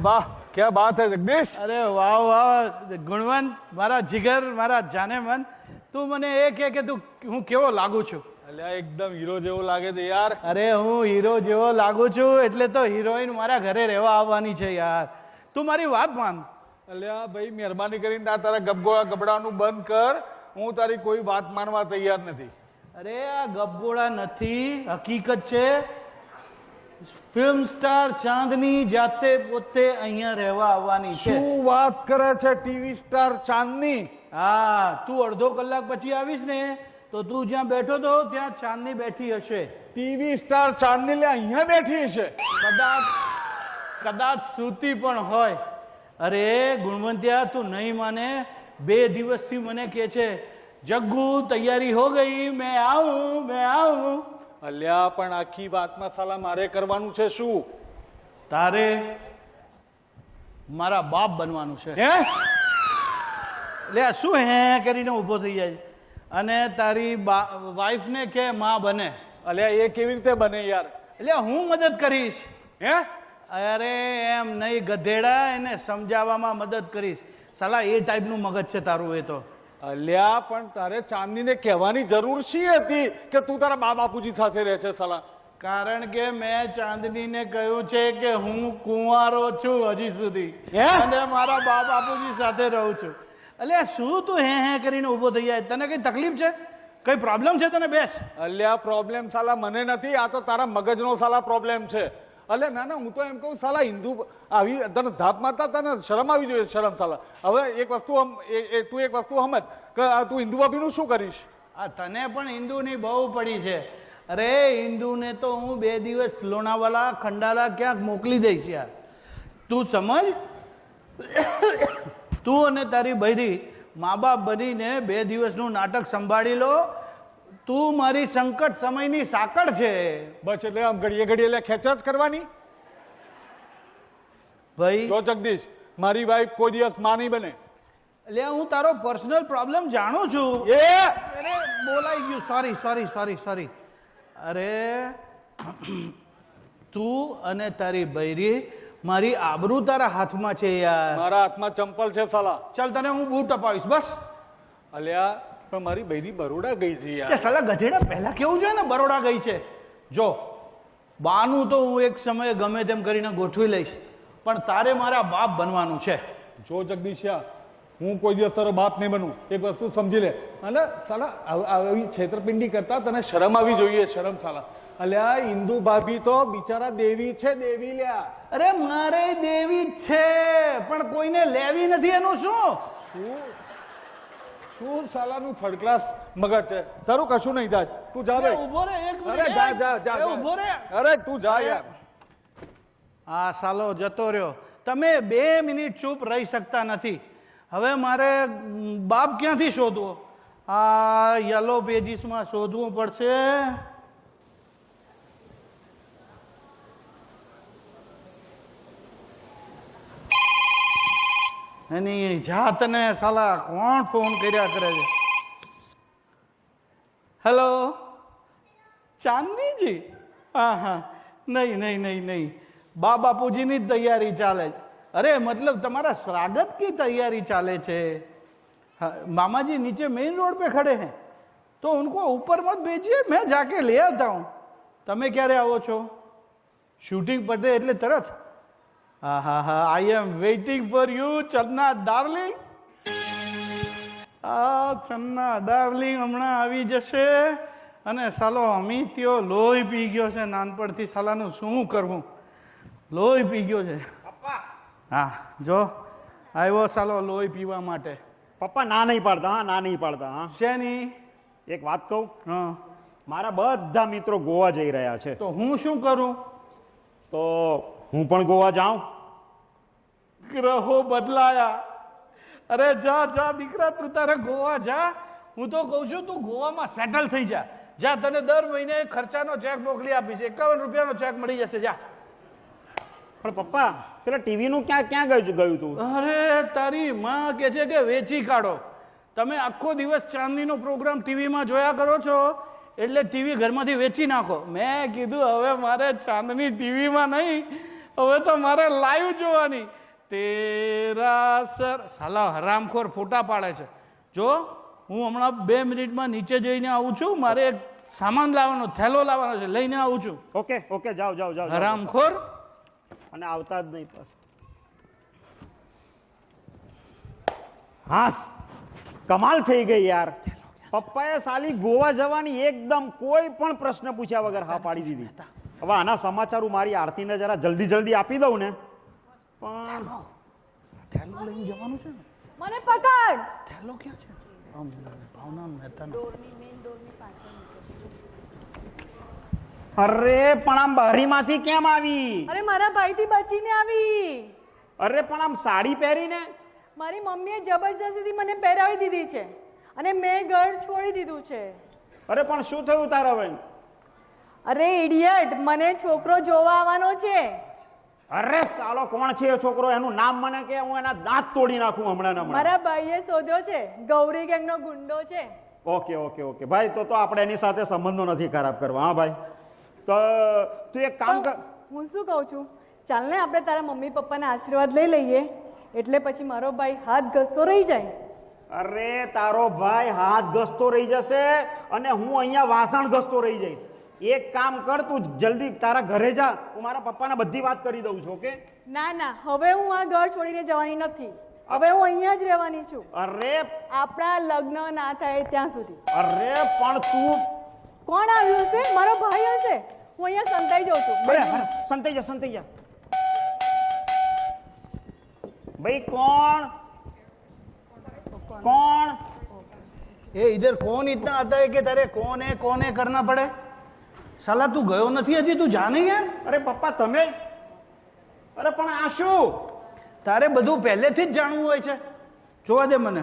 वाह क्या बात है जगदीश। अरे वाह वाह गुणवंत मारा जिगर मारा जाने मन તું મને એ કે તું હું કેવો લાગુ છું? અલ્યા એકદમ હીરો જેવો લાગે છે યાર. અરે હું હીરો જેવો લાગુ છું એટલે તો હિરોઈન મારા ઘરે રહેવા આવવાની છે યાર. તું મારી વાત માન. અલ્યા ભાઈ મહેરબાની કરીને આ તારા ગબગોળા ગબડાનું બંધ કર. હું તારી કોઈ વાત માનવા તૈયાર નથી. અરે આ ગબગોળા નથી, હકીકત છે. ફિલ્મ સ્ટાર ચાંદની જાતે પોતે અહીંયા રહેવા આવવાની છે. શું વાત કરે છે ટીવી સ્ટાર ચાંદની? હા, તું અડધો કલાક પછી આવીશ ને તો તું જ્યાં બેઠો તો ત્યાં ચાંદની બેઠી હશે. ટીવી સ્ટાર ચાંદની લે અહીંયા બેઠી છે. કદાચ સૂતી પણ હોય. અરે ગુણવંતિયા તું નહીં માને, 2 દિવસથી મને કહે છે જગ્ગુ તૈયારી હો ગઈ, મેં આવું. અલ્યા પણ આખી વાતમાં સાલા મારે કરવાનું છે શું? તારે મારા બાપ બનવાનું છે. હે એટલે શું હે કરીને ઊભો થઈ જાય અને તારી વાઈફને કે માં બને. અલ્યા એ કેવી રીતે બને યાર? એટલે હું મદદ કરીશ. હે અરે એમ નહીં ગધેડા, એને સમજાવવામાં મદદ કરીશ. સાલા એ ટાઈપનું મગજ છે તારું. એ તો અલ્યા પણ તારે ચાંદનીને કહેવાની જરૂર શી હતી કે તું તારા બા બાપુજી સાથે રહે છે સાલા? કારણ કે મેં ચાંદનીને કહ્યું છે કે હું કુંવારો છું હજી સુધી અને મારા બા બાપુજી સાથે રહું છું. અલ્યા શું તું હે કરીને ઊભો થઈ જાય? તને કઈ તકલીફ છે? કઈ પ્રોબ્લેમ છે તને? બેસ. અલ્યા પ્રોબ્લેમ સાલા મને નથી, આ તો તારા મગજનો સાલા પ્રોબ્લેમ છે. અલ્યા ના હું તો એમ કહું સાલા હિન્દુ આવી તને ધાપ મારતા તને શરમ આવી જોઈએ. શરમ સાલા. હવે એક વસ્તુ તું એક વસ્તુ સમજ કે તું હિન્દુ ભાભીનું શું કરીશ? આ તને પણ હિન્દુની બહુ પડી છે. અરે હિન્દુને તો હું 2 દિવસ લોનાવાલા ખંડાલા ક્યાંક મોકલી દઈશ યાર. તું સમજ. તું અને તારી બૈરી મા બાપ બનીને 2 દિવસનું નાટક સંભાળી લો. તું મારી સંકટ સમયની સાંકળ છે. બસ એટલે આમ ઘડીએ એટલે ખેંચાચ કરવાની. ભાઈ જો જગદીશ, મારી વાઈફ કોઈ દિવસ માં નહીં બને. એટલે હું તારો પર્સનલ પ્રોબ્લેમ જાણું છું. અરે બોલાઈ ગયું. સોરી. અરે તું અને તારી બૈરી મારી આબરૂ તારા હાથમાં છે યાર. મારા હાથમાં ચંપલ છે સાલા. ચાલ તને હું બૂટ અપાવીશ બસ. અલ્યા પણ મારી બૈરી બરોડા ગઈ છે યાર. કે સાલા ગધેડા પહેલા કેવું છે ને બરોડા ગઈ છે. જો બાનું તો હું એક સમયે ગમે તેમ કરીને ગોઠવી લઈશ, પણ તારે મારા બાપ બનવાનું છે. જો જગદીશિયા, હું કોઈ દિવસ તારો બાપ નહીં બનું. એક વસ્તુ સમજી લે. અને સાલા આવી છેતરપિંડી કરતા તને શરમ આવી જોઈએ. શરમ સાલા. અલ્યા હિન્દુ ભાભી તો બિચારા દેવી છે. દેવી લ્યા. અરે મારે દેવી જ છે પણ કોઈને લેવી નથી. એનું શું સાલાનું થર્ડ ક્લાસ મગજ છે તારું. કશું નહીં થાય. તું જા ભાઈ. ઉભો રે એક અરે જા ઉભો રે. અરે તું જા યાર. આ સાલો જતો રહ્યો. તમે 2 મિનિટ ચૂપ રહી શકતા નથી. હવે મારે બાપ ક્યાંથી શોધવો? આ યલો પેજીસમાં શોધવું પડશે. એની જાતને સાલા કોણ ફોન કર્યા કરે છે? હેલો ચાંદનીજી. હા નહીં બા બાપુજીની જ તૈયારી ચાલે. અરે मतलब તમારા स्वागत की तैयारी चाले छे. मामा जी नीचे मेन रोड पे खड़े हैं तो उनको ऊपर मत भेजिए, मैं जाके ले आता हूँ. તમે ક્યારે આવો છો? શૂટિંગ પતે એટલે તરત? હા I am waiting for you Channa darling. Channa darling હમણાં આવી જશે. અને સાલો અમિત્યો લોહી પી ગયો છે નાનપણથી. સાલાનું શું કરવું? લોહી પી ગયો છે. હા જો આવ્યો સાલો લોહી પીવા માટે. પપ્પા ના નહીં પાડતા. હા શેની? એક વાત કહું. હા મારા બધા મિત્રો ગોવા જઈ રહ્યા છે. તો હું શું કરું? તો હું પણ ગોવા જાઉં? ગ્રહો બદલાયા. અરે જા દીકરા, તું તારે ગોવા જા. હું તો કઉ છું તું ગોવામાં સેટલ થઈ જા. જા, તને દર મહિને ખર્ચાનો ચેક મોકલી આપીશ. 51 રૂપિયાનો ચેક મળી જશે. જા. પણ પપ્પા પેલા ટીવી નું ક્યાં ગયું તું? અરે તારી માં કે છે કે વેચી કાઢો. તમે આખો દિવસ ચાંદનીનો પ્રોગ્રામ ટીવીમાં જોયા કરો છો એટલે ટીવી ઘરમાંથી વેચી નાખો. મેં કીધું હવે મારે ચાંદની ટીવીમાં નહીં હવે તો મારે લાઈવ જોવાની. તેરા સર સાલા હરામખોર ફોટા પાડે છે. જો હું હમણાં 2 મિનિટમાં નીચે જઈને આવું છું. મારે એક સામાન લાવવાનો, થેલો લાવવાનો છે, લઈને આવું છું. ઓકે ઓકે, જાઓ જાઓ જાઓ. હરામખોર. અને આવતા જ નહીં પાછું. હાસ, કમાલ થઈ ગઈ યાર. પપ્પાએ સાલી ગોવા જવાની એકદમ કોઈ પણ પ્રશ્ન પૂછ્યા વગર હા પાડી દીધી. હવે આના સમાચાર હું મારી આરતીને જરા જલ્દી જલ્દી આપી દઉં ને. પણ થેલો લઈને જવાનું છે ને. મને પકડ. થેલો ક્યાં છે? ભાવના મહેતાનો. અરે પણ આમ બારીમાંથી કેમ આવી? અરે મારા ભાઈથી બચીને આવી. અરે પણ આમ સાડી પહેરીને? મારી મમ્મીએ જબરજસ્તીથી મને પહેરાવી દીધી છે અને મેં ઘર છોડી દીધું છે. અરે પણ શું થયું તારા બેન? અરે ઇડિયટ, મને છોકરો જોવા આવવાનો છે. અરે સાલો કોણ છે એ છોકરો? એનું નામ મને કે, હું એના દાંત તોડી નાખું હમણાં ને હમણાં. મારા ભાઈએ શોધ્યો છે, ગૌરી ગેંગનો ગુંડો છે. ઓકે ઓકે ઓકે ભાઈ, તો આપણે એની સાથે સંબંધો નથી ખરાબ કરવા. હા ભાઈ, તો તું એક કામ કર. હું શું કહું છું, ચાલ ને આપણે તારા મમ્મી પપ્પાના આશીર્વાદ લઈ લઈએ, એટલે પછી મારો ભાઈ હાથ ઘસતો રહી જાય. અરે તારો ભાઈ હાથ ઘસતો રહી જશે અને હું અહીંયા વાસણ ઘસતો રહી જઈશ. એક કામ કર, તું જલ્દી તારા ઘરે જા. હું મારા પપ્પાને બધી વાત કરી દઉં છું. ઓકે? ના ના, હવે હું આ ઘર છોડીને જવાની નથી. હવે હું અહીંયા જ રહેવાની છું. અરે આપણા લગ્ન ના થાય ત્યાં સુધી. અરે પણ તું કોણ આવ્યું હશે? મારો ભાઈ હશે. હું અહીંયા સંતાઈ જાઉં છું. સંતાઈ જા, સંતાઈ જા. ભાઈ કોણ कौन? એ ઇધર કોણ ઇતના આતા હે કે તારે કોને કરના પડે? સાલા તું ગયો નથી હજી, તું જા નહીં યાર. અરે પપ્પા તમે, અરે પણ આ શું? તારે બધું પહેલેથી જ જાણવું હોય છે. જોવા દે મને.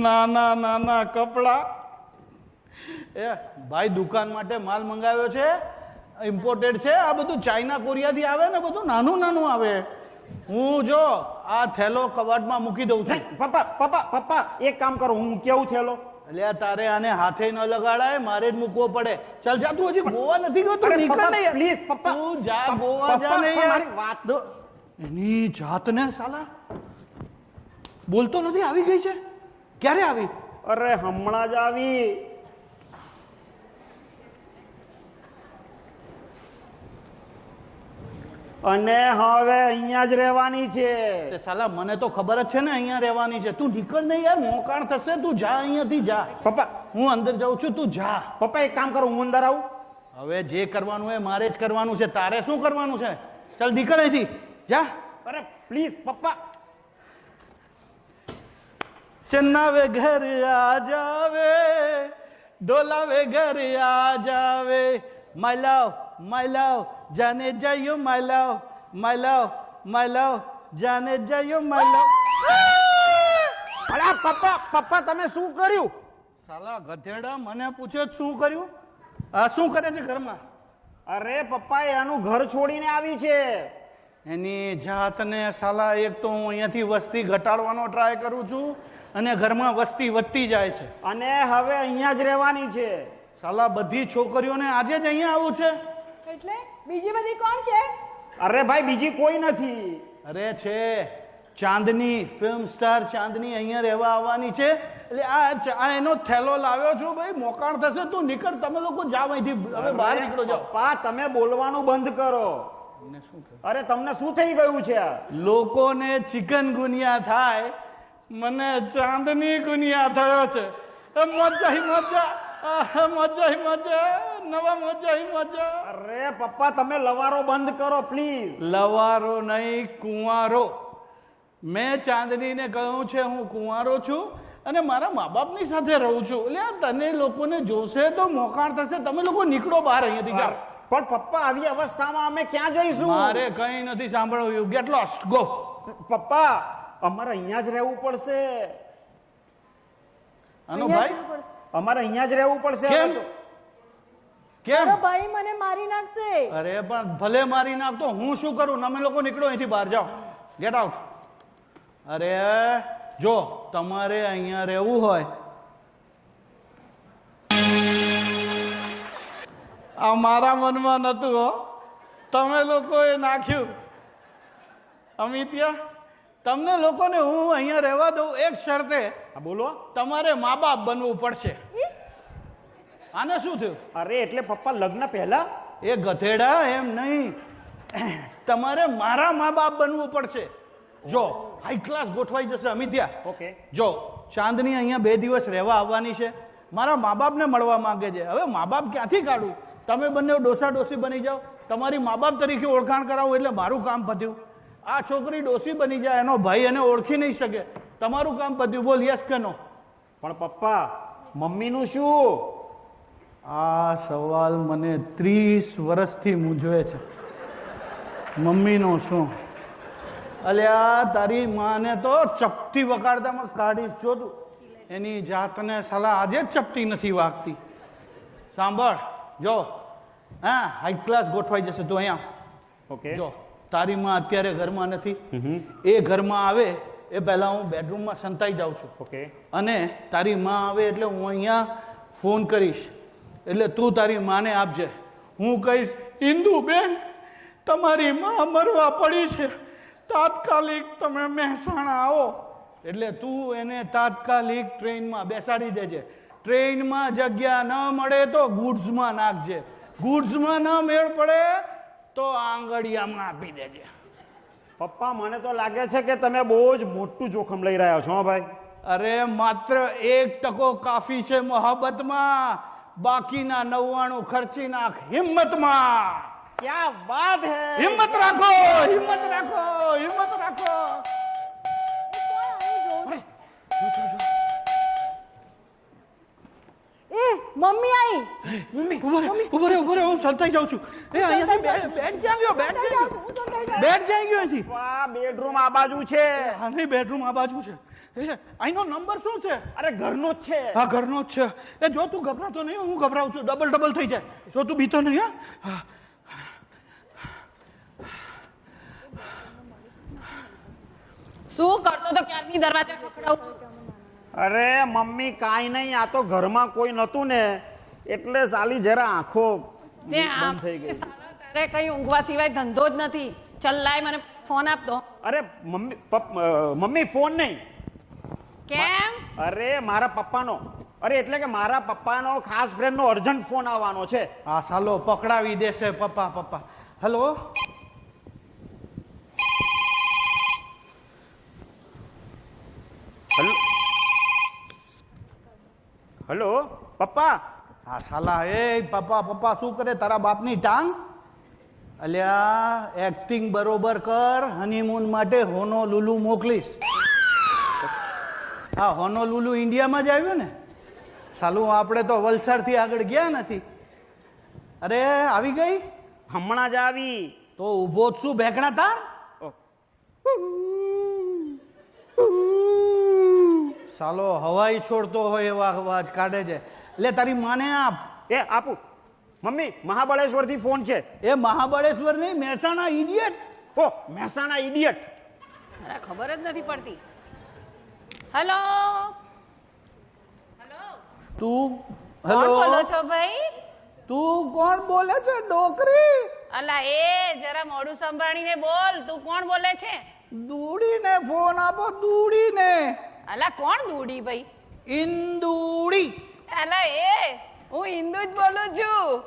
નાના નાના કપડા. એ ભાઈ દુકાન માટે માલ મંગાવ્યો છે, ઇમ્પોર્ટેડ છે. આ બધું ચાઇના કોરિયાથી આવે ને, બધું નાનું નાનું આવે. હું જો આ થેલો કબાટમાં મૂકી દઉં છું. પપ્પા પપ્પા પપ્પા એક કામ કરો, હું કેવું થેલો? એટલે તારે આને હાથે ન લગાડાય, મારે જ મૂકવો પડે. ચાલ જા, તું હજી ગોવા નથી ગયો, તું નીકળ ને યાર. પ્લીઝ પપ્પા, તું જા ગોવા જા ને યાર. મારી વાત દો. એની જાતને સાલા બોલતો નથી. આવી ગઈ છે? ક્યારે આવી? અરે હમણાં જ આવી. અને હવે અહીંયા જ રહેવાની છે. તે સાલા મને તો ખબર જ છે ને અહીંયા રહેવાની છે. તું નીકળ ને યાર, મોકાણ થશે. તું જા, અહીંયાથી જા. પપ્પા હું અંદર જાઉં છું, તું જા. પપ્પા એક કામ કરો, હું અંદર આવું. હવે જે કરવાનું હોય મારે જ કરવાનું છે. તારે શું કરવાનું છે? ચાલ નીકળ અહીંથી, જા. અરે પ્લીઝ પપ્પા. ચન્નાવે ઘર આ જાવે, ડોલાવે ઘર આ જાવે. માય લવ જાને જાયો, માય લવ જાને જાયો, માય લવ. અરે પપ્પા પપ્પા તમે શું કર્યું? સાલા ગધેડા મને પૂછે શું કર્યું? આ શું કરે છે ઘરમાં? અરે પપ્પા એનું ઘર છોડીને આવી છે. એની જાતને સાલા, એક તો હું અહીંયાથી વસ્તી ઘટાડવાનો ટ્રાય કરું છું અને ઘરમાં વસ્તી વધતી જાય છે. અને હવે અહીંયા જ રહેવાની છે. સાલા બધી છોકરીઓને આજે જ અહીંયા આવું છે. એટલે બીજી બધી કોણ છે? અરે ભાઈ બીજી કોઈ નથી. અરે છે ચાંદની, ફિલ્મ સ્ટાર ચાંદની અહીંયા રહેવા આવવાની છે. એટલે આ એનો થેલો લાવ્યો છું. ભાઈ મોકાણ થશે, તું નીકળ. તમે લોકો જાવ અહીંથી, હવે બહાર નીકળો જાઓ. પપ્પા તમે બોલવાનું બંધ કરો. અરે તમને શું થઈ ગયું છે? લોકોને ચિકન ગુનિયા થાય, મને ચાંદની ગુનિયા થયો છે. મજા નવા મજા. અરે પપ્પા તમે લવારો બંધ કરો પ્લીઝ. લવારો નહીં, કુંવારો. મેં ચાંદનીને કહ્યું છે હું કુંવારો છું અને મારા મા બાપની સાથે રહું છું. એટલે તને લોકોને જોશે તો મોકાણ થશે. તમે લોકો નીકળો બહાર અહીંયાથી, જાઓ. પણ પપ્પા આવી અવસ્થામાં અમે ક્યાં જઈશું? મારે કઈ નથી સાંભળવું. You get lost, go. પપ્પા અમારે અહીંયા જ રહેવું પડશે. આનો ભાઈ અમારે અહીંયા જ રહેવું પડશે. કેમ? કેમ? મારો ભાઈ મને મારી નાખશે. અરે પણ ભલે મારી નાખતો, હું શું કરું? તમે લોકો નીકળો અહીંથી બહાર, જાઓ. Get out. અરે જો તમારે અહીંયા રહેવું હોય આ મારા મનમાં નતું હો, તમે લોકોએ નાખ્યું. અમિત્યા, તમને લોકોને હું અહીંયા રહેવા દઉં એક શરતે. હા બોલો. તમારે મા બાપ બનવું પડશે. આને શું થયું? અરે એટલે પપ્પા લગ્ન પહેલા? એ ગધેડા એમ નહીં, તમારે મારા મા બાપ બનવું પડશે. જો હાઈ ક્લાસ ગોઠવાઈ જશે અમિત્યા. ઓકે. જો ચાંદની અહીંયા 2 દિવસ રહેવા આવવાની છે, મારા મા બાપને મળવા માંગે છે. હવે મા બાપ ક્યાંથી કાઢું? તમે બંને ડોસા ડોસી બની જાઓ, તમારી મા બાપ તરીકે ઓળખાણ કરાવો એટલે મારું કામ પત્યું. આ છોકરી ડોસી બની જાય, એનો ભાઈ એને ઓળખી નહીં શકે, તમારું કામ પત્યું. બોલ યસ કે નો? પણ પપ્પા મમ્મીનું શું? આ સવાલ મને 30 વર્ષથી મૂંઝવે છે. મમ્મીનો શું? અલ્યા તારી માને તો ચપટી વગાડતામાં કાઢીશ જો તું. એની જાતને સલાહ આજે જ ચપટી નથી વાગતી. સાંભળ, જો હા હાઈ ક્લાસ ગોઠવાઈ જશે તું અહીંયા. ઓકે. જો તારી માં અત્યારે ઘરમાં નથી, એ ઘરમાં આવે એ પહેલા હું બેડરૂમમાં સંતાઈ જાઉં છું. ઓકે. અને તારી માં આવે એટલે હું અહીંયા ફોન કરીશ, એટલે તું તારી માને આપજે. હું કહીશ, ઇન્દુ બેન તમારી માં મરવા પડી છે, તાત્કાલિક તમે મહેસાણા આવો. એટલે તું એને તાત્કાલિક ટ્રેનમાં બેસાડી દેજે. ટ્રેનમાં જગ્યા ન મળે તો ગુડ્સમાં નાખજે, ગુડ્સમાં ન મેળ પડે તો આંગળીયામાં આપી દેજે. પપ્પા મને તો લાગે છે કે તમે બહુ જ મોટું જોખમ લઈ રહ્યા છો. હા ભાઈ. અરે માત્ર 1% કાફી છે મોહબ્બતમાં, બાકીના 99 ખર્ચી નાખ હિંમતમાં. ક્યા વાત હે. હિંમત રાખો, હિંમત રાખો, હિંમત રાખો. એ મમ્મી આવી. ઉભો રે, હું સંતાઈ જાઉં છું. એ અહીંયા બેડ ક્યાં ગયો? બેડ ક્યાં ગયો? બેડ ક્યાં ગયો અહીંથી? વાહ, બેડરૂમ આ બાજુ છે. હા નહીં, બેડરૂમ આ બાજુ છે. એ અહીંનો નંબર શું છે? અરે ઘરનો જ છે. હા ઘરનો જ છે. એ જો તું ગભરાતો નહીં, હું ગભરાઉં છું. ડબલ થઈ જાય. જો તું બીતો નહીં. હા શું કરતો તો ક્યારની દરવાજા ખખડાવું છું. અરે મમ્મી કાંઈ નહીં, આ તો ઘરમાં કોઈ નતું ને એટલે સાલી જરા આંખો તે બંધ થઈ ગઈ. સાલા તારે કઈ ઊંઘવા સિવાય ધંધો જ નથી. ચલ લાય મને ફોન આપ દો. અરે મમ્મી ફોન નહીં. કેમ? અરે મારા પપ્પાનો, અરે એટલે કે મારા પપ્પાનો ખાસ ફ્રેન્ડનો અર્જન્ટ ફોન આવવાનો છે. આ સાલો પકડાવી દેશે. પપ્પા હેલો. હેલો પપ્પા. હા સાલા એ પપ્પા શું કરે? તારા બાપની ટાંગ. અલ્યા એક્ટિંગ બરોબર કર, હનીમૂન માટે હોનોલુલુ મોકલીશ. હા હોનોલુલુ ઇન્ડિયામાં જ આવ્યું ને સાલું. આપણે તો વલસાડથી આગળ ગયા નથી. અરે આવી ગઈ? હમણાં જ આવી. તો ઊભો જ શું ભેગણા તાર? સાલો હવાઈ છોડતો હોય એવા અવાજ કાઢે છે. એટલે તારી માને આપ. એ આપું. મમ્મી મહાબળેશ્વર થી ફોન છે. એ મહાબળેશ્વર નહીં, મહેસાણા ઇડિયટ. ઓ મહેસાણા ઇડિયટ. અરે ખબર જ નથી પડતી. હેલો હેલો, તું કોણ બોલો હેલો, છો ભાઈ? તું કોણ બોલે છે ડોકરી? અલા એ જરા મોઢું સંભાળીને બોલ. તું કોણ બોલે છે? દૂડીને ફોન આપો, દૂડીને. અલા કોણ દૂડી ભાઈ? ઇન્દુડી. અલા એ હું ઇન્દુ જ બોલું છું.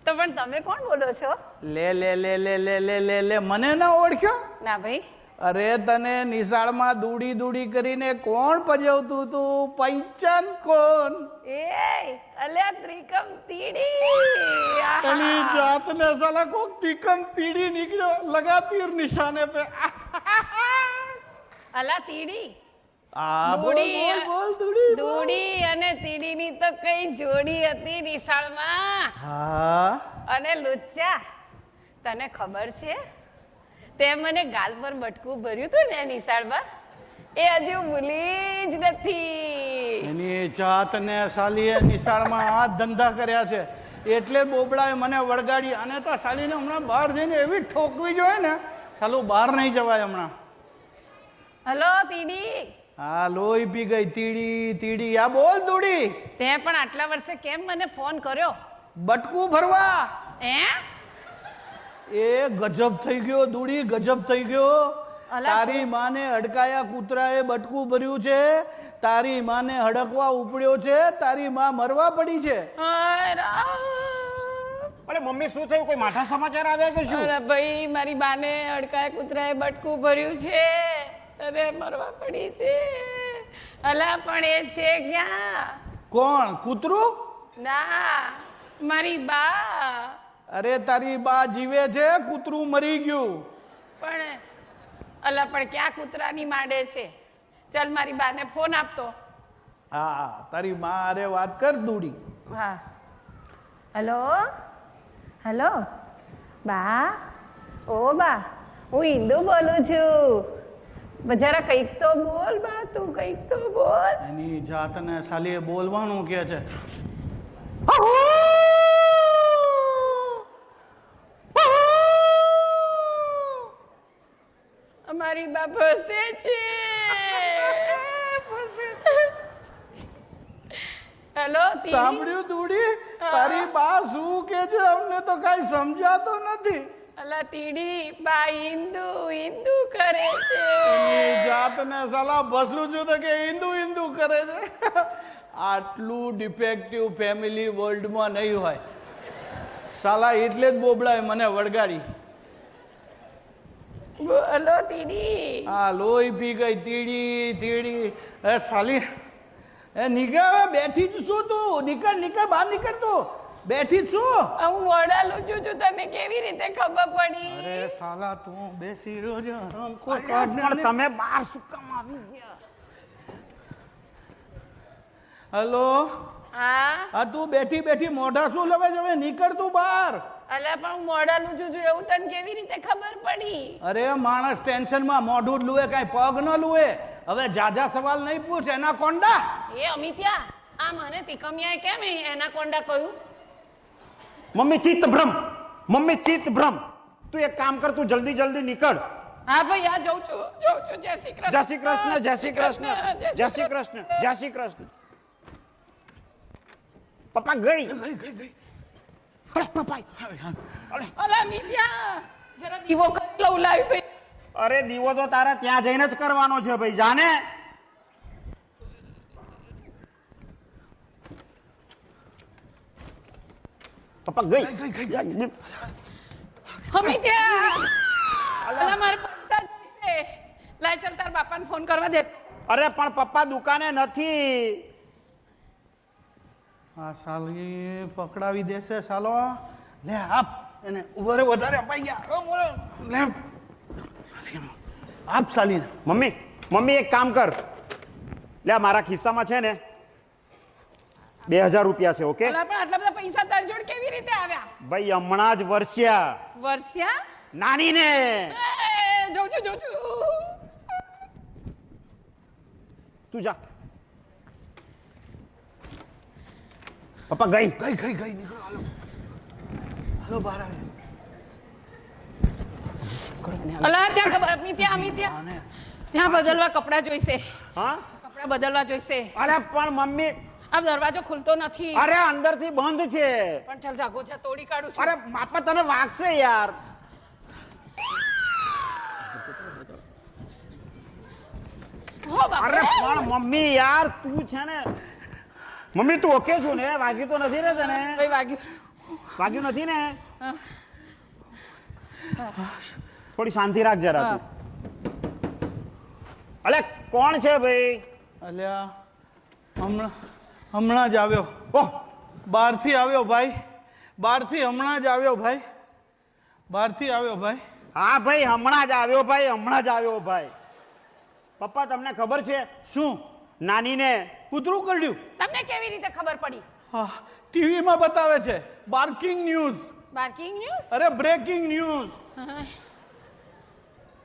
તો પણ તમે કોણ બોલો છો? લે લે લે લે લે લે લે લે મને ના ઓળખ્યો? ના ભાઈ. અરે તને નિશાળમાં દૂડી દૂડી કરીને કોણ પજવતું તું? પૈચાન કોણ? એ અલ્યા ત્રિકમ તીડી. એની જાતને સાલા કોક તીકમ તીડી નીકળ્યો, લગા તીર નિશાને પે. અલા તીડી. આ બોલ બોલ બોલ દૂડી. દૂડી અને તીડીની તો કઈ જોડી હતી નિશાળમાં. હા અને લુચ્ચા, તને ખબર છે તે મને ગાલ પર બટકું ભર્યું હતું ને નિશાળમાં, એ હજુ ભૂલી જ નથી. એની જાતને સાલીએ નિશાળમાં આ ધંધા કર્યા છે એટલે બોબડાએ મને વળગાડી. અને તો સાલીને હમણાં બહાર જઈને એવી ઠોકવી જોઈએ ને, સાલું બહાર નહીં જવાય હમણાં. હલો તીડી. હા લોહી પી ગઈ. તીડી તીડી. આ બોલ દૂડી. તે પણ આટલા વર્ષે કેમ મને ફોન કર્યો? બટકું ભરવા. હે એ ગજબ થઈ ગયો દુડી, ગજબ થઈ ગયો. અલા, તારી માને અડકાયા કૂતરાએ બટકું ભર્યું છે, તારી માને હડકવા ઉપડ્યો છે, તારી માં મરવા પડી છે. હાય રામ. અરે મમ્મી શું થયું? કોઈ માઠા સમાચાર આવ્યા કે શું? અરે ભાઈ મારી બાને અડકાય કૂતરાએ બટકું ભર્યું છે, અરે મરવા પડી છે. અલા પણ એ છે ક્યાં? કોણ? કૂતરું? ના મારી બા. અરે તારી બા જીવે છે, કૂતરું મરી ગયું. પણ અલા પણ ક્યાં કૂતરાની માંડે છે? ચાલ મારી બાને ફોન આપતો. હા, તારી માં અરે વાત કર દુડી. હા હલો હલો બા. ઓ બા, હું ઇન્દુ બોલું છું. જરા કંઈક તો બોલ બા, તું કંઈક તો બોલ. એની જાતને સાલી બોલવાનું કે છે. અમારી બા ફસે છે. હેલો સાંભળ્યું દુડી? તારી બા શું કે છે? અમને તો કઈ સમજાતો નથી. અલા તીડી બા હિન્દુ હિન્દુ કરે છે. એની જાતને સાલા ભસરું છું તો કે હિન્દુ હિન્દુ કરે છે. આટલું ડિફેક્ટિવ ફેમિલી વર્લ્ડમાં નહીં હોય. સાલા એટલે જ બોબડાએ મને વળગાડી. બોલો તીડી. આ લોહી પી ગઈ તીડી તીડી. એ સાલી એ નીકળ હવે, બેઠી જ શું તું? નીકળ નીકળ, બહાર નીકળ તું. બેઠી જ શું? હું મોડા લૂછું છું, તને કેવી રીતે ખબર પડી? અરે સાલા તું બેસી રહ્યો છે. પણ તમે બહાર શું કામ આવી ગયા? હેલો, હા હા તું બેઠી બેઠી મોઢા શું લવે છે? હવે નીકળ તું બહાર. અલા પણ હું મોડા લૂછું છું એવું તને કેવી રીતે ખબર પડી? અરે માણસ ટેન્શનમાં મોઢું જ લુએ, કાંઈ પગ ન લુએ. હવે જાજા સવાલ નહીં પૂછ. એના કોંડા એ અમિત્યા, આ મને તિકમિયાએ કેમ એનાકોન્ડા કહ્યું? મમ્મી ચિત્ત ભ્રમ, મમ્મી ચિત્ત ભ્રમ. તું એક કામ કર, તું જલ્દી જલ્દી નીકળ. હા ભાઈ આ જઉં છું. જય શ્રી કૃષ્ણ. જય શ્રી કૃષ્ણ, જય શ્રી કૃષ્ણ, જય શ્રી કૃષ્ણ, જય શ્રી કૃષ્ણ. પપ્પા ગઈ. અરે પપ્પા, અલા અમિત્યા, જરા દીવો કરી લઉં લાવી ભાઈ. અરે દીવો તો તારે ત્યાં જઈને જ કરવાનો છે ભાઈ, જાને. પપ્પા ગઈ. અમિત્યા, અલા મારે પૈસા જોઈશે. લાય ચાલ તાર બાપાને ફોન કરવા દે. અરે પણ પપ્પા દુકાને નથી. આ સાલી પકડાવી દેશે સાલો. લે આપ એને ઉભરે વધારે અપાઈ ગયા. લે આપ સાલીને. મમ્મી, મમ્મી એક કામ કર. લે મારા ખિસ્સામાં છે ને 2000 રૂપિયા છે. ઓકે અલા પણ આટલા બધા પૈસા તારી જોડે કેવી રીતે આવ્યા? ભાઈ હમણાં જ વર્ષ્યા વર્ષ્યા? નાની ને. જઉં છું. તું જા. પપ્પા ગઈ. ગઈ નીકળો. હાલો બહાર આવે. અલા ત્યાં અમિત્યા, ત્યાં બદલવા કપડા જોઈશે. હા કપડા બદલવા જોઈશે. અરે પણ મમ્મી, આ દરવાજો ખુલતો નથી. અરે અંદરથી બંધ છે. પણ ચાલ જાગો છે, તોડી કાઢું છું. અરે બાપા તને વાગશે યાર. હો બાપરે. અરે પણ મમ્મી યાર તું છે ને. મમ્મી તું ઓકે છું ને? વાગ્યું તો નથી ને તને? ભાઈ વાગ્યું. વાગ્યું નથી ને? હા. થોડી શાંતિ રાખ જરા તું. અલે કોણ છે ભાઈ? અલ્યા હમણાં જ આવ્યો. ઓહ, બહારથી આવ્યો ભાઈ. બહારથી હમણાં જ આવ્યો ભાઈ. બહારથી આવ્યો ભાઈ. હા ભાઈ હમણાં જ આવ્યો ભાઈ, હમણાં જ આવ્યો ભાઈ. પપ્પા તમને ખબર છે શું? નાનીને કૂતરું કરડ્યું? તમને કેવી રીતે ખબર પડી? હા, ટીવીમાં બતાવે છે. Barking news. Barking news? અરે બ્રેકિંગ ન્યૂઝ.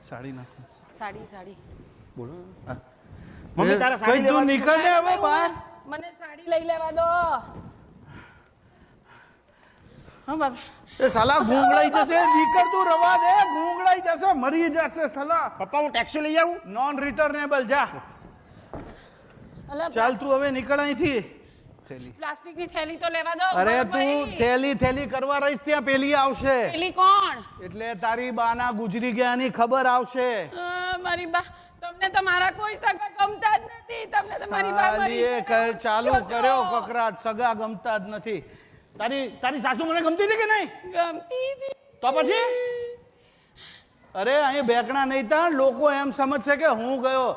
સાડી નાખો. સાડી. બોલો. મમ્મી તારા સાડી તું લેવા નીકળ ને હવે બહાર. મને સાડી લઈ લેવા દો. હા બાપા. એ સાલા ગુંગળાઈ જશે. નીકળ તું, રવા દે. ગુંગળાઈ જશે, મરી જશે સાલા. પપ્પા હું ટેક્સી લઈ આવું? Non returnable. જા અલા ચાલ તું હવે નીકળ અહીંથી. થેલી પ્લાસ્ટિકની થેલી તો લેવા દો અરે મારો તું ભાઈ. થેલી થેલી કરવા રહીશ ત્યાં પેલી આવશે પેલી કોણ? એટલે તારી બાના ગુજરી ગયાની ખબર આવશે મારી બા. તમને તો મારા કોઈ સગા ગમતા જ નથી. તમને તો મારી બા ખાલી મરી એ ગઈ. ચાલુ જોજો. કર્યો કકરાટ સગા ગમતા જ નથી તારી સાસુ મને ગમતી હતી કે નહીં ગમતી હતી. તો પછી અરે અહીં બેકણા નહીં તા લોકો એમ સમજશે કે હું ગયો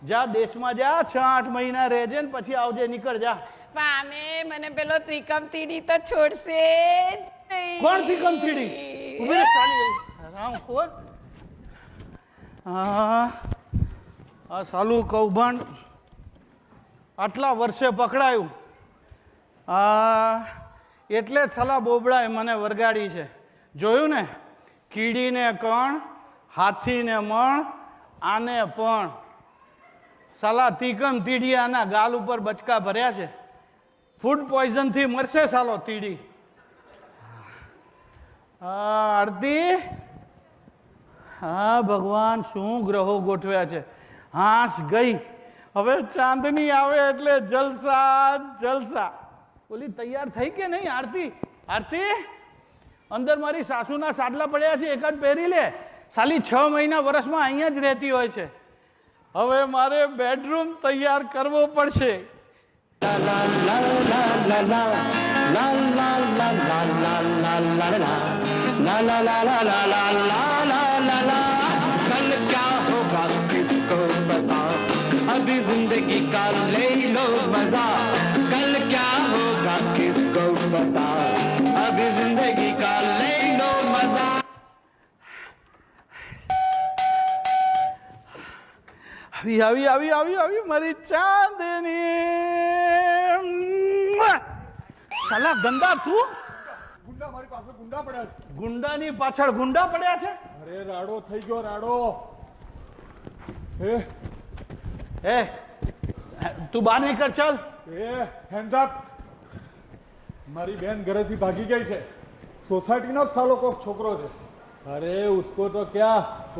જા દેશમાં જા 6-8 મહિના રહેજે ને પછી આવજે નીકળ જા પામે મને પેલો ત્રિકમ તીડી તો છોડશે જ નહીં. કોણ થી કમથીડી ઉભી રે ચાલી રામ ખોર આ સાલું કૌભાંડ આટલા વર્ષે પકડાયું એટલે જ સલા બોબડાએ મને વરગાડી છે જોયું ને કીડીને કણ હાથીને મણ આને પણ સાલા તીકમ તીડિયાના ગાલ ઉપર બચકા ભર્યા છે ફૂડ પોઈઝન થી મરશે સાલો તીડી આરતી હા ભગવાન શું ગ્રહો ગોઠવ્યા છે હાશ ગઈ હવે ચાંદની આવે એટલે જલસા જલસા બોલી તૈયાર થઈ કે નહીં આરતી આરતી અંદર મારી સાસુના સાડલા પડ્યા છે એકાદ પહેરી લે સાલી 6 મહિના વર્ષમાં અહીંયા જ રહેતી હોય છે હવે મારે બેડરૂમ તૈયાર કરવો પડશે कल क्या होगा किसको पता अभी जिंदगी का ले लो मजा कल क्या होगा किसको पता अभी जिंदगी का ले लो मजा આવી આવી આવી આવી આવી મારી ચાંદની સાલા ગંદા તું ગુંડા મારી પાસે ગુંડા પડ્યા છે. ગુંડાની પાછળ ગુંડા પડ્યા છે અરે રાડો થઈ ગયો રાડો એ એ તું બહાર નીકળ ચાલ એ હેન્ડ અપ મારી બેન ઘરેથી ભાગી ગઈ છે सोसाइटी નો જ सालो कोक छोकरो છે अरे उसको तो क्या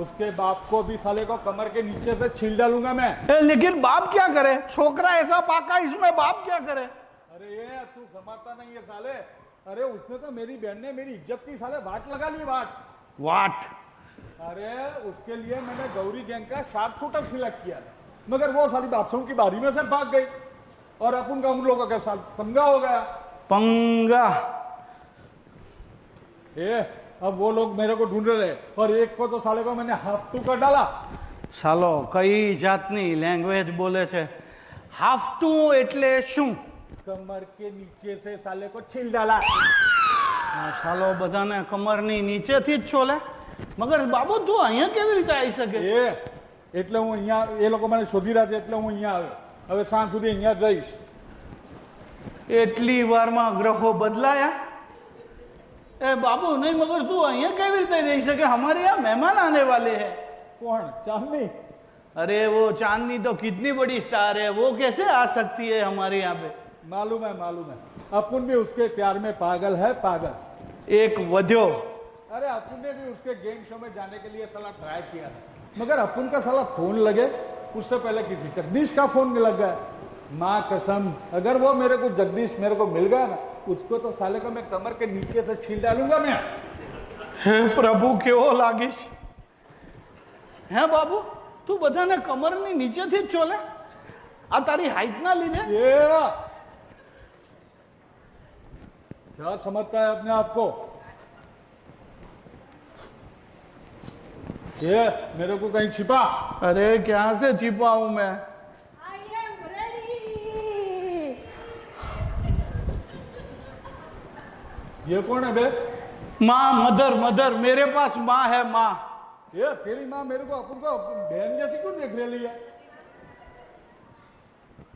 उसके बाप को भी साले को कमर के नीचे से छील डालूंगा मैं लेकिन बाप क्या करे छोकरा ऐसा पाका इसमें बाप क्या करे अरे ये तू समझता नहीं है साले अरे उसने तो मेरी बहन ने मेरी इज्जत की साले वाट लगा ली वाट वाट अरे उसके लिए मैंने गौरी गैंग का शार्प शूटर सिलेक्ट किया मगर वो सारी बाथरूम की बारी में से भाग गई और अपन का उन लोगों के साथ पंगा हो गया पंगा अब वो लोग मेरे को ढूंढ रहे और एक को तो साले को मैंने हाफ टू कर डाला सालो कई जातनी लैंग्वेज बोले छे हाफ टू एटले शू कमर के नीचे से साले को छील डाला सालो बधाने कमरनी नीचेथी ज छोले मगर बाबू तू अहींया केवी रीते आई सके એટલે હું અહીંયા એ લોકો મને શોધી રહ્યા છે એટલે હું અહીંયા આવ્યો હવે સાંજ સુધી અહીંયા જ રહીશ એટલી વારમાં ગ્રહો બદલાયા ए बाबू नहीं मगर तू अहिया कैवी रीते रही सके हमारे यहाँ मेहमान आने वाले हैं कौन चांदनी अरे वो चांदनी तो कितनी बड़ी स्टार है वो कैसे आ सकती है हमारे यहाँ पे मालूम है अपन भी उसके प्यार में पागल है पागल एक वध्यो अरे अपन ने भी उसके गेम शो में जाने के लिए साला ट्राई किया था मगर अपन का साला फोन लगे उससे पहले किसी जगदीश का फोन लग गया माँ कसम अगर वो मेरे को जगदीश मेरे को मिल गया ना उसको तो साले को मैं कमर के नीचे से छील डालूंगा मैं हे प्रभु केवो लागिश हे बाबू तू बधाने कमरनी नीचेथी ज चोले आ तारी हाइट ना लीधे ये क्या समझता है अपने आप को ये मेरे को कहीं छिपा अरे क्या से छिपाऊं मैं I am ready. ये कौन है बे माँ मदर मदर मेरे पास माँ है माँ ये तेरी माँ मेरे को अपन को बहन जैसी क्यों देख रही है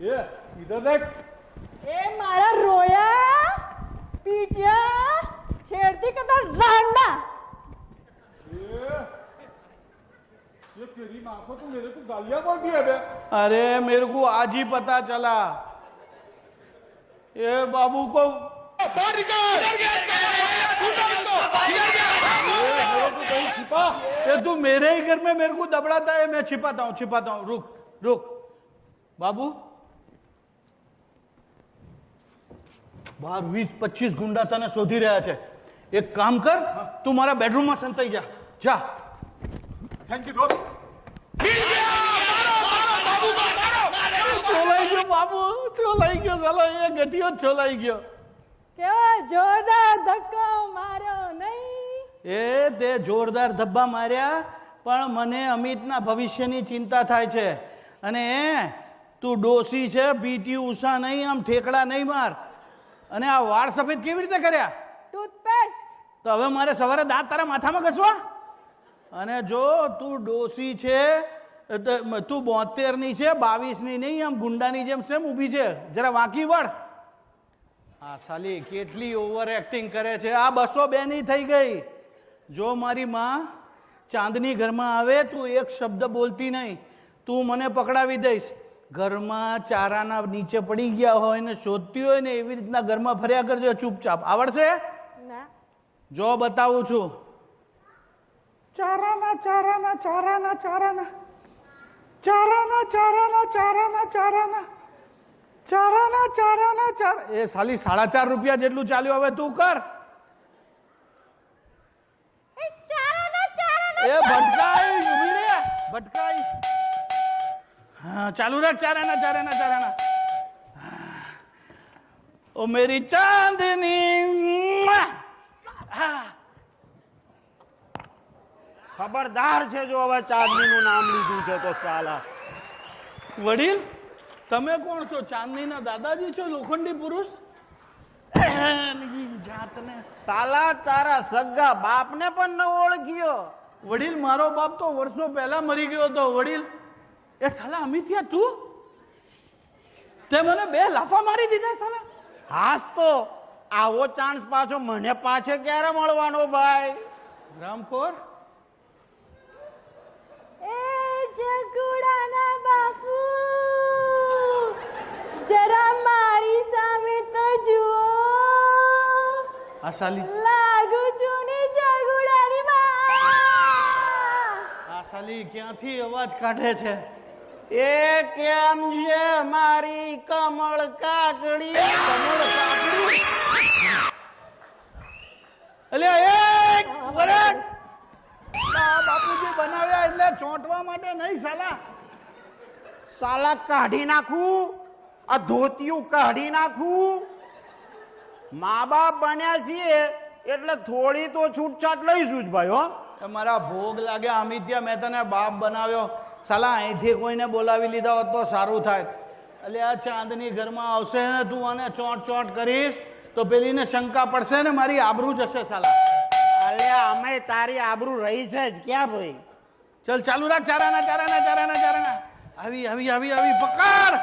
ये इधर देख એ મારા રોયા પીટ્યા છેડતી કરતા રાંડા ये तेरी माँ को तो मेरे को गालियां बोल दी है बे अरे मेरे को आज ही पता चला ये बाबू को मेरे को कहीं छिपा ये तू मेरे ही घर में मेरे को दबड़ाता है मैं छिपाता हूँ रुक रुक बाबू બહાર 20-25 ગુંડા તને શોધી રહ્યા છે. એક કામ કર, તું મારા બેડરૂમમાં સંતાઈ જા. જા. થેન્ક યુ દોસ્ત. ચોલાઈ ગયો બાબુ, ચોલાઈ ગયો. સાલા એ ગઠિયો જ ચોલાઈ ગયો. કેવો જોરદાર ધક્કો માર્યો નહીં? એ તે જોરદાર ધબ્બા માર્યા, પણ મને અમિતના ભવિષ્યની ચિંતા થાય છે. અને તું ડોસી છે, પીટી ઉષા નહીં, આમ ઠેકડા નહીં માર. અને આ વાળ સફેદ કેવી રીતે કર્યા? ટૂથપેસ્ટ. તો હવે મારે સવારે દાંત તારા માથામાં ઘસવા? અને જો તું ડોસી છે, તું 72ની છે, 22ની નહીં, આમ ગુંડાની જેમ સેમ ઊભી છે, જરા વાંકી વળ. આ સાલી કેટલી ઓવર એક્ટિંગ કરે છે. આ 202ની થઈ ગઈ. જો મારી માં ચાંદની ઘરમાં આવે, તું એક શબ્દ બોલતી નહીં, તું મને પકડાવી દઈશ. ઘરમાં ચારાના નીચે પડી ગયા હોય ને શોધતી હોય ને એવી રીતના ઘરમાં ફર્યા કરજો ચૂપચાપ. આવડશે? ના. જો બતાવું છું. ચારાના ચારાના ચારાના ચારાના ચારાના ચારાના ચારાના ચારાના ચારાના ચારાના ચાર. એ સાલી 4.5 રૂપિયા જેટલું ચાલ્યું. હવે તું કર. એ ભટકાઈશ, ઊભી રે, ભટકાઈશ. હા, ચાલુ રાખ. ચારાના ચારાના ચારાના. ઓ મેરી ચાંદની. હા, ખબરદાર છે જો હવે ચાંદનીનું નામ લીધું છે તો સાલા. વડીલ તમે કોણ છો? ચાંદનીના દાદાજી છો? લોખંડી પુરુષ? જાતને સાલા તારા સગા બાપને પણ ન ઓળખ્યો. વડીલ મારો બાપ તો વર્ષો પહેલા મરી ગયો હતો. વડીલ એ સાલા અમિતિયા તું? તે મને 2 લાફા મારી દીધા સાલા. હાસ તો આવો ચાન્સ પાછો મને પાછે ક્યારે મળવાનો ભાઈ? રામખોર એ જગુડાના બાપુ, જરા મારી સામે તો જુઓ. આ સાલી લાગુ છું ને જગુડાની બા. આ સાલી ક્યાંથી અવાજ કાઢે છે? એ કેમ છે મારી કમળ કાકડી? કમળ કાકડી અલ્યા એક વરસ બાપુજી બનાવ્યા એટલે ચોંટવા માટે નહીં સાલા. સાલા કાઢી નાખું, આ ધોતિયું કાઢી નાખું. મા બાપ બન્યા છીએ એટલે થોડી તો છૂટછાટ લઈશું જ ભાઈ. હો મારા ભોગ લાગ્યા અમિત્યા, મેં તને બાપ બનાવ્યો. સાલા અહીંથી કોઈને બોલાવી લીધા હોત તો સારું થાય. એટલે આ ચાંદની ઘરમાં આવશે ને તું આને ચોંટ ચોંટ કરીશ તો પેલીને શંકા પડશે ને મારી આબરૂ જશે સાલા. અલ્યા અમે તારી આબરૂ રહી છે જ ક્યાં ભાઈ? ચલ ચાલુ રાખ. ચારાના ચારાના ચારાના ચારાના. આવી આવી આવી આવી પકડ.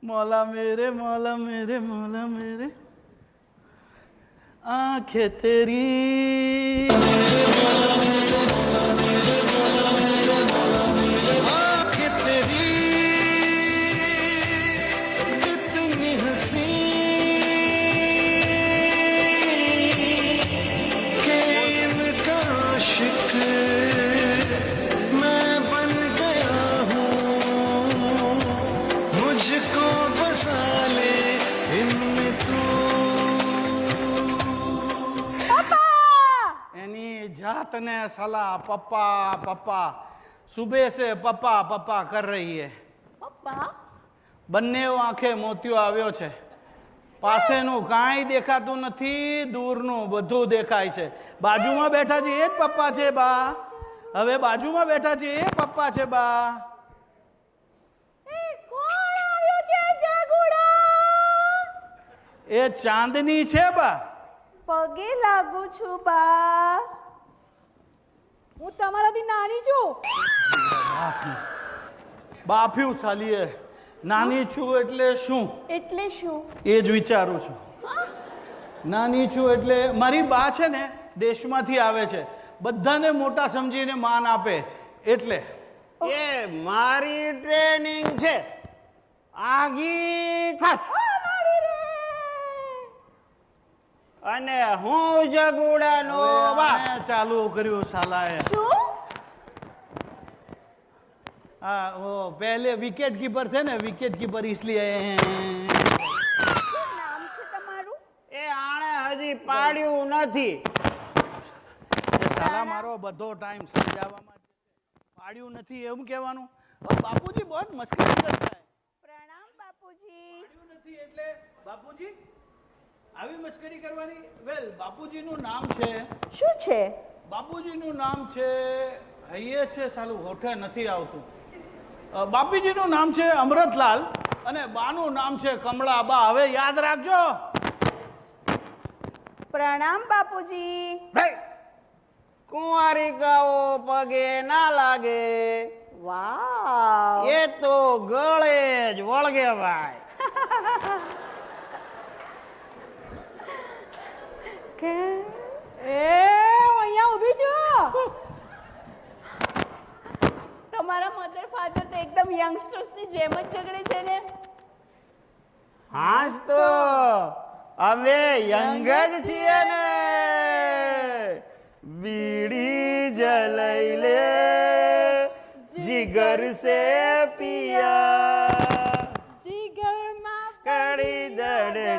મૌલા મેરે મૌલા મેરે મૌલા મેરે આંખે તેરી. जातने साला पप्पा पप्पा सुबह से पप्पा पप्पा कर रही है. પપ્પા બંને આંખે મોતિયો આવ્યો છે. પાસેનું કાંઈ દેખાતું નથી, દૂરનું બધું દેખાય છે. બાજુમાં બેઠા છે એ જ પપ્પા છે બા. હવે બાજુમાં બેઠા છે એ પપ્પા છે બા. કોણ આવ્યો છે જગુડા? એ ચાંદની છે બા. પગે લાગુ છું બા. હું તમારાથી નાની છું. બાફ્યું સાલીએ. નાની છું એટલે શું? એટલે શું? એ જ વિચારું છું. નાની છું એટલે મારી બા છે ને દેશમાંથી આવે છે, બધાને મોટા સમજીને માન આપે એટલે. એ મારી ટ્રેનિંગ છે આગી ખાસ. અને હું જગુડાનો બા. ચાલુ કર્યું સાલાએ. શું? हाँ वो पहले विकेट कीपर थे ना, विकेट कीपर इसलिए आए हैं। શું નામ છે તમારું? એ આણે હજી પાડ્યું નથી. એ સાલા મારો બધો ટાઈમ સમજાવવામાં પાડ્યું નથી એમ કહેવાનું. બાપુજી બહુ મસ્કરી કરતા હે. પ્રણામ બાપુજી. પાડ્યું નથી એટલે બાપુજી આવી મસ્કરી કરવાની. વેલ બાપુજીનું નામ છે, શું છે? બાપુજીનું નામ છે હૈયે છે સાલું હોઠે નથી આવતું. બાપુજીનું નામ છે અમૃતલાલ અને બાનું નામ છે કમળાબા. હવે યાદ રાખજો. પ્રણામ બાપુજી. ભાઈ કુંવારિકાઓ પગે ના લાગે, વાવ. એ તો ગળે જ વળગે ભાઈ. કે અહીંયા ઊભી છું. તમારા મધર ફાધર તો એકદમ યંગસ્ટર્સની જેમ જ ઝઘડે છે ને. હાશ તો અમે યંગ જ છીએ ને. બીડી જલાઈ લે જીગર સે પિયા, જીગરમાં કડી દડડી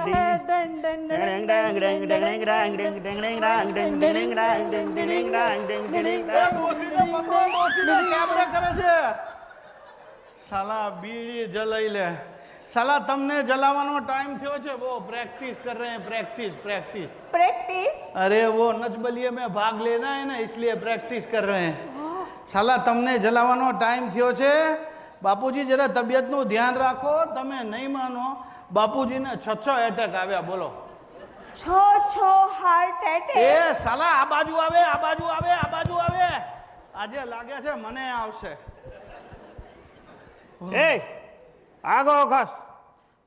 ડન ડન ડંગ ડંગ ડંગ ડંગ ડંગ ડંગ ડંગ ડંગ ડંગ ડંગ ડંગ ડંગ ડંગ ડંગ ડંગ ડંગ એ ડોશીને પકડો, ડોશીને કેબરે કરે છે. સાલા બીડી જલાઈ લે. साला तुमने जलावानो टाइम थयो छे, वो प्रैक्टिस कर रहे हैं, प्रैक्टिस प्रैक्टिस. प्रैक्टिस? अरे वो नचबलिए में भाग लेना है ना, इसलिए प्रैक्टिस कर रहे हैं. साला तुमने जलावानो टाइम थयो छे. बापूजी जरा तबियत नु ध्यान राखो. तमे नहीं मानो बापूजी ने 6 एटेक आव्या. बोलो 6 हार्ट एटेक? ए साला आ बाजू आवे, आ बाजू आवे, आ बाजू आवे. આજે લાગે છે મને આવશે. એ આગો ખસ.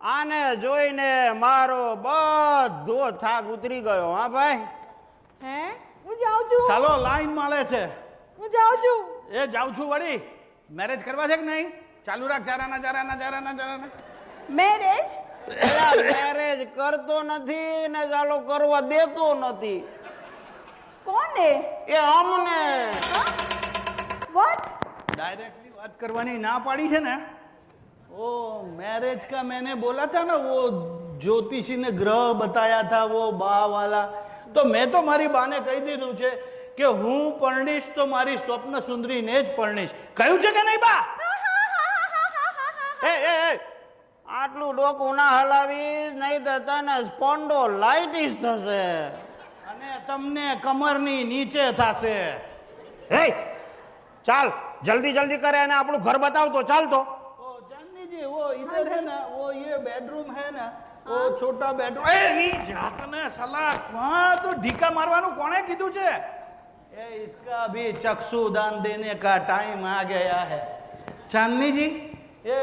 આને જોઈને મારો બધો થાક ઉતરી ગયો. હા ભાઈ, હે હું જાઉં છું. ચાલો લાઈન માલે છે. હું જાઉં છું. એ જાઉં છું વળી. મેરેજ કરવા છે કે નહીં? ચાલુ રાખ. જારાના. મેરેજ? એલા મેરેજ કરતો નથી ને ચાલો કરવા દેતો નથી. કોને? એ અમને. વોટ? डायरेक्टली बात करवानी ना पाड़ी है ना. वो मैरिज का मैंने बोला था ना, वो ज्योतिषी ने ग्रह बताया था वो बा वाला. तो मैं तो मारी बा ने कही दीधું છે કે હું પરણીશ તો મારી સ્વપ્ન સુંદરીને જ પરણીશ. કહ્યું છે કે નહીં બા? એ આટલું ડોકું ના હલાવી, નહીં તો તને સ્પોન્ડોલાઇટિસ થશે. અને તમને કમરની નીચે થશે. હે ચાલ જલ્દી જલ્દી કરે અને આપણું ઘર બતાવતો. ચાલ તો. चांदनी जी वो इधर है ना, वो ये बेडरूम है ना, वो छोटा बेडरूम. ए नहीं जात ने सलाह वहां तो ढीका मारवानु कोने कीधું છે? ये इसका भी चक्षुदान देने का टाइम आ गया है. चांदनी जी ये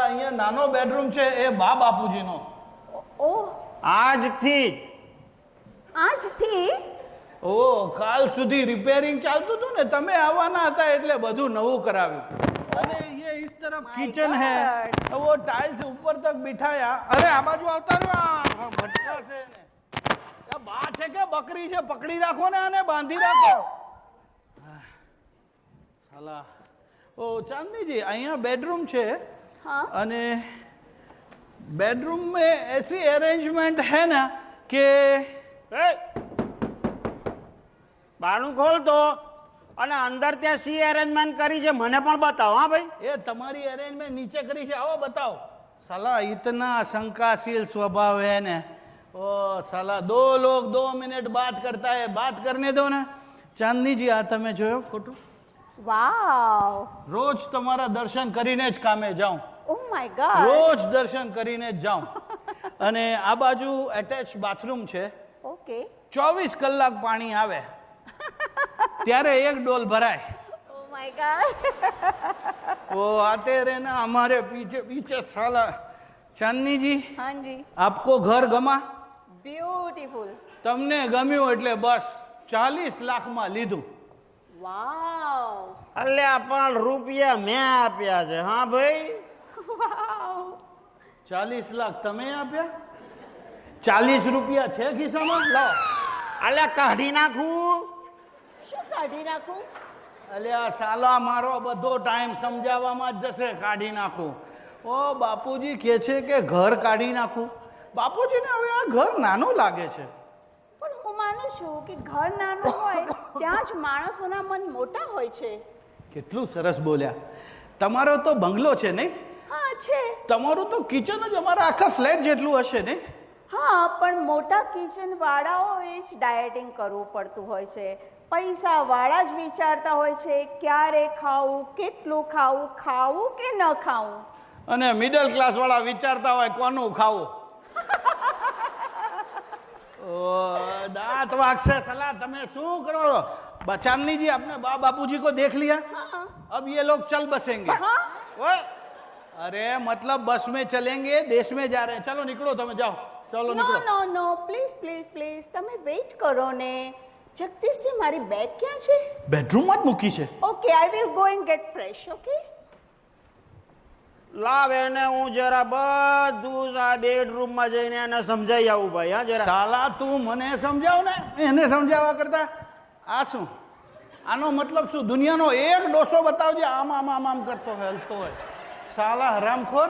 અહીંયા નાનો બેડરૂમ છે એ બા બાપુજીનો. ઓહ, આજથી આજથી? ઓ કાલ સુધી રિપેરિંગ ચાલતું હતું ને, તમે આવવાના હતા એટલે બધું નવું કરાવ્યું. અને ये इस तरफ किचन है, वो टाइल्स ऊपर तक बिठाया. अरे આ બાજુ આવતા રહ્યો. ભટકા છે ને. આ બા છે કે બકરી છે? પકડી રાખો ને આને, બાંધી રાખો. સાલા ઓ ચાંદની जी અહીંયા બેડરૂમ છે. हाँ. અને बेडरूम में ऐसी अरेंजमेंट है ना कि બારણું ખોલતો અને અંદર ત્યાં સી અરેન્જમેન્ટ કરી છે મને પણ બતાવો. હા ભાઈ, ये तुम्हारी अरेंजमेंट नीचे करी છે. आओ बताओ. साला इतना शंकाशील स्वभाव है ना. ओ साला 2 लोग 2 मिनट बात करता है, बात करने दो ना. चांदनी जी आ તમે જોયો ફોટો? વાવ. રોજ તમારા દર્શન કરીને જ કામે જાઉં. ઓ માય ગોડ. રોજ દર્શન કરીને જ જાઉં. અને આ બાજુ એટેચ બાથરૂમ છે. ઓકે. 24 કલાક પાણી આવે ત્યારે 1 ડોલ ભરાય. ઓ માય ગોડ. वो आते रहना हमारे पीछे पीछे साला. चांदनी जी हाँ जी. आपको घर गमा? બ્યુટીફુલ. તમને ગમ્યું એટલે બસ 40 લાખમાં લીધું. વાવ. અલ્યા પણ રૂપિયા મેં આપ્યા છે. હા ભાઈ, વાવ. 40 લાખ તમે આપ્યા? 40 રૂપિયા છે ખિસ્સામાં? લાવો. અલ્યા કાઢી નાખું. શું કાઢી નાખું? અલ્યા સાલા મારો બધો ટાઈમ સમજાવવામાં જ જશે, કાઢી નાખું. ઓ બાપુજી કહે છે કે ઘર કાઢી નાખું. બાપુજીને હવે આ ઘર નાનું લાગે છે. પણ હું માનું છું કે ઘર નાનું હોય ત્યાં જ માણસોના મન મોટા હોય છે. કેટલું સરસ બોલ્યા. તમારો તો બંગલો છે નહીં? હા છે. તમારું તો કિચન જ અમારા આખા ફ્લેટ જેટલું હશે ને? હા, પણ મોટા કિચન વાળાઓએ જ ડાયટિંગ કરવું પડતું હોય છે. પૈસા વાળા જ વિચારતા હોય છે ક્યારે ખાવું, કેટલું ખાવું, ખાવું કે ન ખાવું. અને મિડલ ક્લાસ વાળા વિચારતા હોય કોનું ખાવું. दांत वागसे सलाह तमे शू करो चांदनी जी अपने बापूजी को देख लिया? अब ये लोग चल बसेंगे. ओए अरे मतलब बस में चलेंगे, देश में जा रहे हैं. चलो निकलो, તમે જાઓ. ચલો નિકળો. નો નો પ્લીઝ પ્લીઝ પ્લીઝ તમે વેઇટ કરો ને. જગદીશજી મારી બેગ ક્યાં છે? બેડરૂમમાં જ મૂકી છે. Okay, I will go and gate fresh. Okay, લાવે ને હું જરા બધું આ બેડરૂમમાં જઈને એને સમજાઈ આવું ભાઈ. હા જરા સાલા તું મને સમજાવ ને, એને સમજાવવા કરતા આ શું? આનો મતલબ શું? દુનિયાનો એક ડોસો બતાવજે આમ આમ આમ આમ કરતો હલતો હોય. સાલા હરામખોર.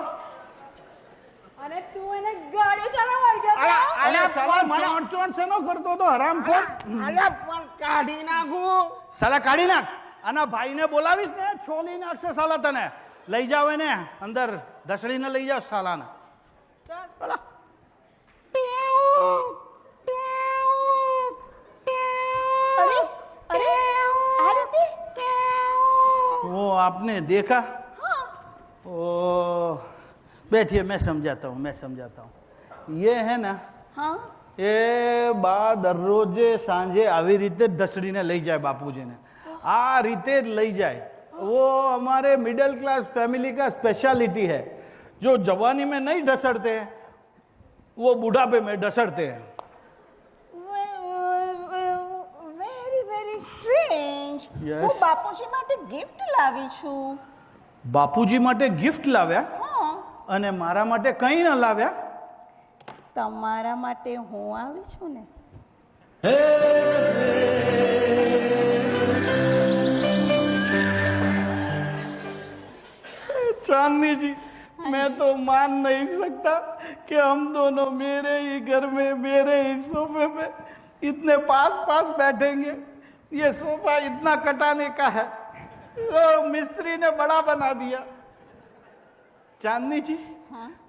અને તું એને ગાડી ચલાવવા ગયો? અરે સાલા મને અડચણ શેનો કરતો તો હરામખોર? અલ્યા પણ કાઢી નાખું. સાલા કાઢી નાખ. આના ભાઈને બોલાવીશ ને છોલી નાખશે સાલા તને. લઈ જાવ એને અંદર, ધસડીને લઈ જાવ સાલાને. અરે અરે આ રીતે वो आपने देखा? ओ बैठिए, मैं समझाता हूँ. ये है ना, હા એ બા દરરોજે સાંજે આવી રીતે ઢસડીને લઈ જાય બાપુજીને. આ રીતે જ લઈ જાય. वो हमारे मिडिल क्लास फैमिली का स्पेशलिटी है. जो जवानी में नहीं ढसड़ते हैं वो बुढ़ापे में ढसड़ते हैं. Very very strange. Yes. હું બાપુજી માટે ગિફ્ટ લાવી છું. બાપુજી માટે ગિફ્ટ લાવ્યા હા, અને મારા માટે કંઈ ન લાવ્યા? તમારા માટે હું આવી છું ને. चांदनी जी, मैं तो मान नहीं सकता कि हम दोनों मेरे ही घर में मेरे ही सोफे पे इतने पास पास बैठेंगे. ये सोफा इतना कटाने का है, वो मिस्त्री ने बड़ा बना दिया. चांदनी जी,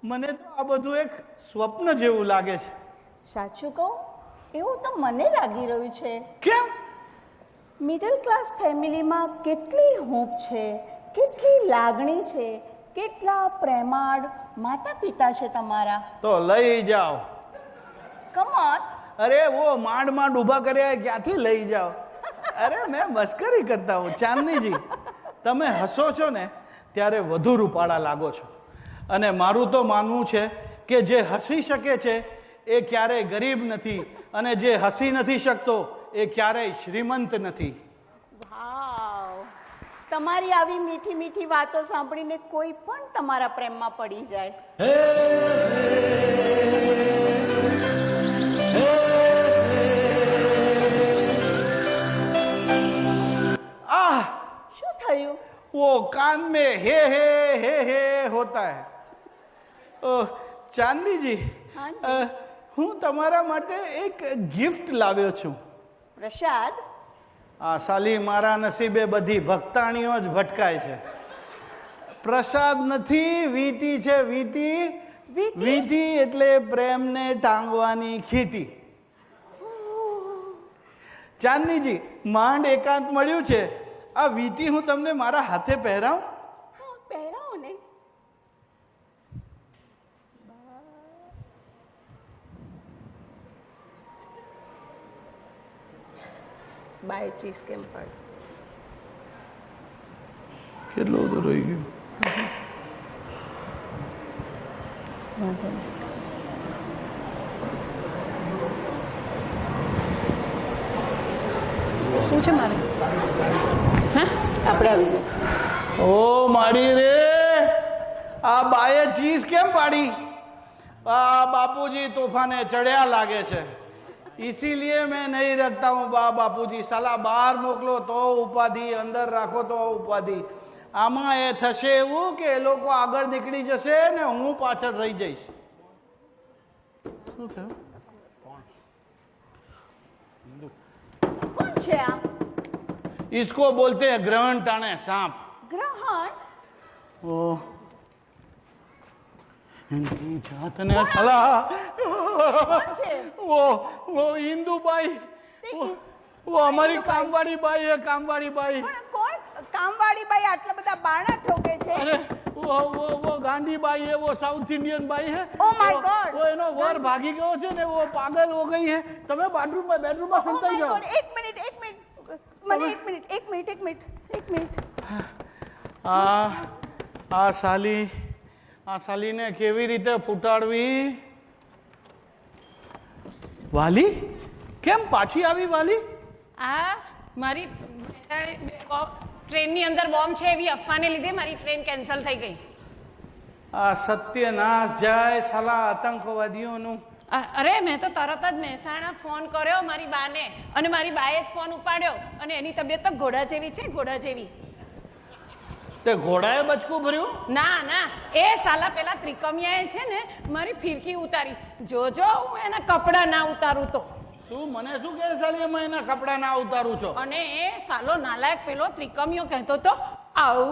મને તો આ બધું એક સ્વપ્ન જેવું લાગે છે. સાચું કહું એવું તો મને લાગી રહ્યું છે. કેમ? મિડલ ક્લાસ ફેમિલીમાં કેટલી હૂંફ છે, કેટલી લાગણી છે, કેટલા પ્રેમાળ માતા પિતા છે તમારા. તો લઈ જાઓ. Come on. અરે वो માંડ માંડ ઊભા કર્યા ક્યાંથી લઈ જાઓ? અરે मैं મસ્કરી કરતા હું. ચાંદની જી, તમે હસો છો ને ત્યારે વધુ રૂપાળા લાગો છો. અને મારું તો માનવું છે કે જે હસી શકે છે એ ક્યારેય ગરીબ નથી, અને જે હસી નથી શકતો એ ક્યારેય શ્રીમંત નથી. વાવ, તમારી આવી મીઠી મીઠી વાતો સાંભળીને કોઈ પણ તમારા પ્રેમમાં પડી જાય. આહ, શું થયું? वो कान में हे होता है. ચાંદની જી, હા જી. હું તમારા માટે એક ગિફ્ટ લાવ્યો છું. પ્રસાદ? આ સાલી મારા નસીબે બધી ભક્તાણીઓ જ ભટકાય છે. પ્રસાદ નથી, વીતી છે. વીતી વીતી એટલે પ્રેમને ટાંગવાની ખીટી. ચાંદનીજી, માંડ એકાંત મળ્યું છે. આ વીટી હું તમને મારા હાથે પહેરાવું? હા, પહેરાવો ને. બાય ચીઝ કેમ પડ. કેટલો બધો રહી ગયો. વાંધો નહીં. શું છે મારે? હા, આપણે આવી ગયા. ઓ માડી રે, આ બાએ ચીઝ કેમ પાડી? આ બાપુજી તોફાને ચડ્યા લાગે છે. इसीलिए मैं नहीं रखता हूँ बा बापूजी साला બહાર મોકલો તો ઉપાધિ અંદર રાખો તો ઉપાધિ આમાં એ થશે એવું કે એ લોકો આગળ નીકળી જશે ને હું પાછળ રહી જઈશ શું થયું કોણ છે આ इसको बोलते हैं ग्रहण टाणे सांप ગ્રહણ ओ इनकी जात ने साला કોણ છે वो हिंदू भाई वो हमारी कामवाड़ी भाई है कामवाड़ी भाई પણ કોણ કામવાળી બાઈ આટલા બધા બાણા ઠોકે છે अरे वो गांधी भाई है वो साउथ इंडियन भाई है Oh my God! वो એનો વર ભાગી ગયો છે ને वो पागल हो गई है તમે બેડરૂમ માં Oh સંતાઈ my જાઓ God, એક મિનિટ મને એક મિનિટ આ સાલીને કેવી રીતે ફૂટાડવી વાલી કેમ પાછી આવી વાલી આ મારી ટ્રેનની અંદર બોમ્બ છે એવી અફવાને લીધે મારી ટ્રેન કેન્સલ થઈ ગઈ આ સત્યનાશ જાય સાલા આતંકવાદીઓનું અરે મેં તો તરત જ મહેસાણા ફોન કર્યો મારી બાને અને મારી બાએ જ ફોન ઉપાડ્યો અને એની તબિયત તો ઘોડા જેવી છે ઘોડા જેવી તે ઘોડાએ બચકું ભર્યું ના ના એ સાલા પેલા ત્રિકમિયાએ છે ને મારી ફિરકી ઉતારી જોજો હું એના કપડાં ના ઉતારું તો શું મને શું કહે સાલી એમાં એના કપડા ના ઉતારું છો અને એ સાલો નાલાયક પેલો ત્રિકમિયો કહેતો તો આઉ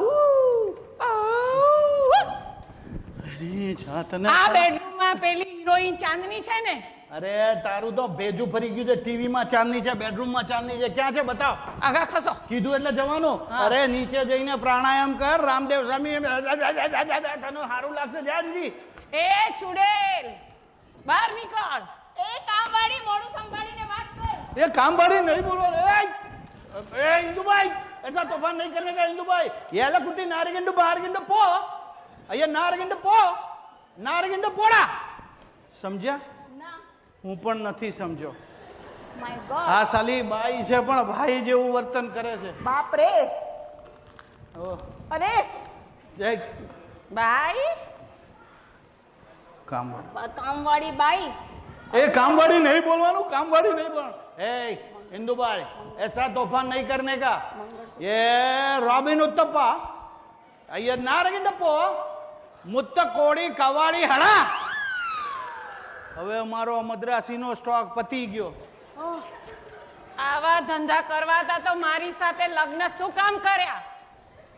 અરે જાતને આ બેડરૂમમાં પેલી હિરોઈન ચાંદની છે ને અરે તારું તો ભેજું ફરી ગયું છે ટીવી માં ચાંદની છે બેડરૂમ માં ચાંદની છે ક્યાં છે બતાવ આગા ખસો કીધું એટલે જવાનું હા. અરે નીચે જઈને પ્રાણાયામ કર રામદેવ સ્વામી તને સારું લાગશે જા દીદી એ ચુડેલ બહાર નીકળ એ કામવાળી મોઢું સંભાળીને વાત કર ये काम बड़ी नहीं बोलो ए हिंदू भाई ऐसा तूफान नहीं करने का हिंदू भाई ये अलग कुटी नारगिंड बारगिंड पो अये नारगिंड पो नारगिंड पोड़ा समझ्या ના હું પણ નથી સમજો માય ગોડ આ સાલી બાઈ છે પણ ભાઈ જેવું વર્તન કરે છે બાપ રે ઓહ, અરે જય ભાઈ કામવાળી કામવાળી બાઈ ए कामवाड़ी नहीं बोलवानू कामवाड़ी नहीं बोल ए हिंदू भाई ऐसा तूफान नहीं करने का ये रॉबिन उत्तप्पा ये नारगिंडप्पो मुत्त कोड़ी कवाड़ी हड़ा હવે અમારો મદ્રાસીનો સ્ટોક પતી ગયો આવા ધંધા કરવાતા તો મારી સાથે લગ્ન શું કામ કર્યા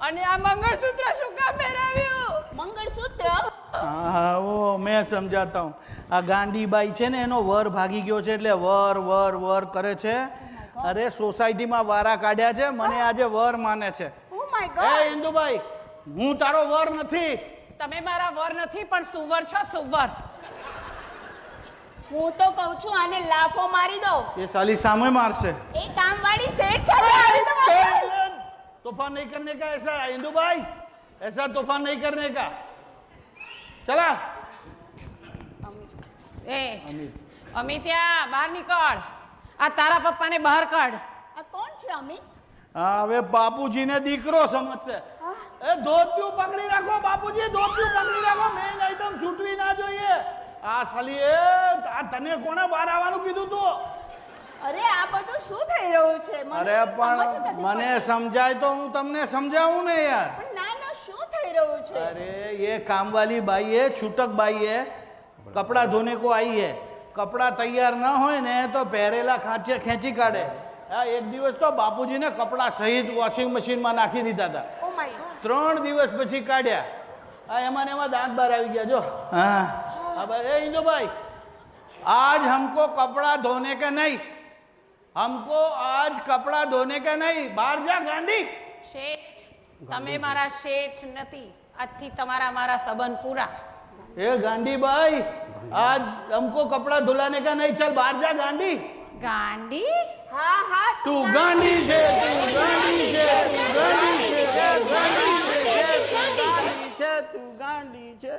અને આ મંગળસૂત્ર શું કામ પહેરાવ્યું મંગળસૂત્ર હા ઓ મેં સમજાતા હું આ ગાંડીબાઈ છે ને એનો વર ભાગી ગયો છે એટલે વર કરે છે અરે સોસાયટીમાં વારા કાઢ્યા છે મને આજે વર માને છે oh my A God Indubhai હું તારો વર નથી તમે મારા વર નથી પણ સુવર છો સુવર હું તો કહું છું આને લાફો મારી દો એ સાલી સામે મારશે એ કામવાળી શેઠ સાથે આવી તો વાત કર. तूफान नहीं करने का ऐसा हिंदू भाई ऐसा तूफान नहीं करने का चला એ અમિત્યા બહાર નીકળ આ તારા પપ્પાને બહાર કાઢ આ કોણ છે અમિત હા હવે બાપુજીને દીકરો સમજશે એ ધોતિયું પકડી રાખો બાપુજી ધોતિયું પકડી રાખો મેન આઈટમ છૂટવી ના જોઈએ આ સાલી એ આ તને કોણે બહાર આવવાનું કીધું તું અરે આ બધું શું થઈ રહ્યું છે મને અરે તો સમજ પણ નથી મને પડતી. સમજાય તો હું તમને સમજાવું ને યાર પણ ના શું થઈ રહ્યું છે अरे ये काम वाली बाई है छूटक बाई है कपड़ा धोने को आई है कपड़ा तैयार ना हो ने तो पहरेला खांचे खेंची काढ़े एक दिवस तो बापूजी ने कपड़ा सहित वॉशिंग मशीन में नाखी दीधा था ઓ માય ગોડ 3 દિવસ પછી કાઢ્યા આ એમાં ને એમાં દાંત બહાર આવી ગયા જો હા अब ए इंदु भाई आज हमको कपड़ा धोने का नहीं हमको आज कपड़ा धोने का नहीं बाहर जा गांडी શેઠ તમે મારા શેઠ નથી આજથી તમારા મારા સંબંધ પૂરા ए गांडी भाई आज हमको कपड़ा धुलाने का नहीं चल बाहर जा गांडी ગાંડી હા હા तू गांडी से तू गांडी से तू गांडी से गांडी से तू गांडी છે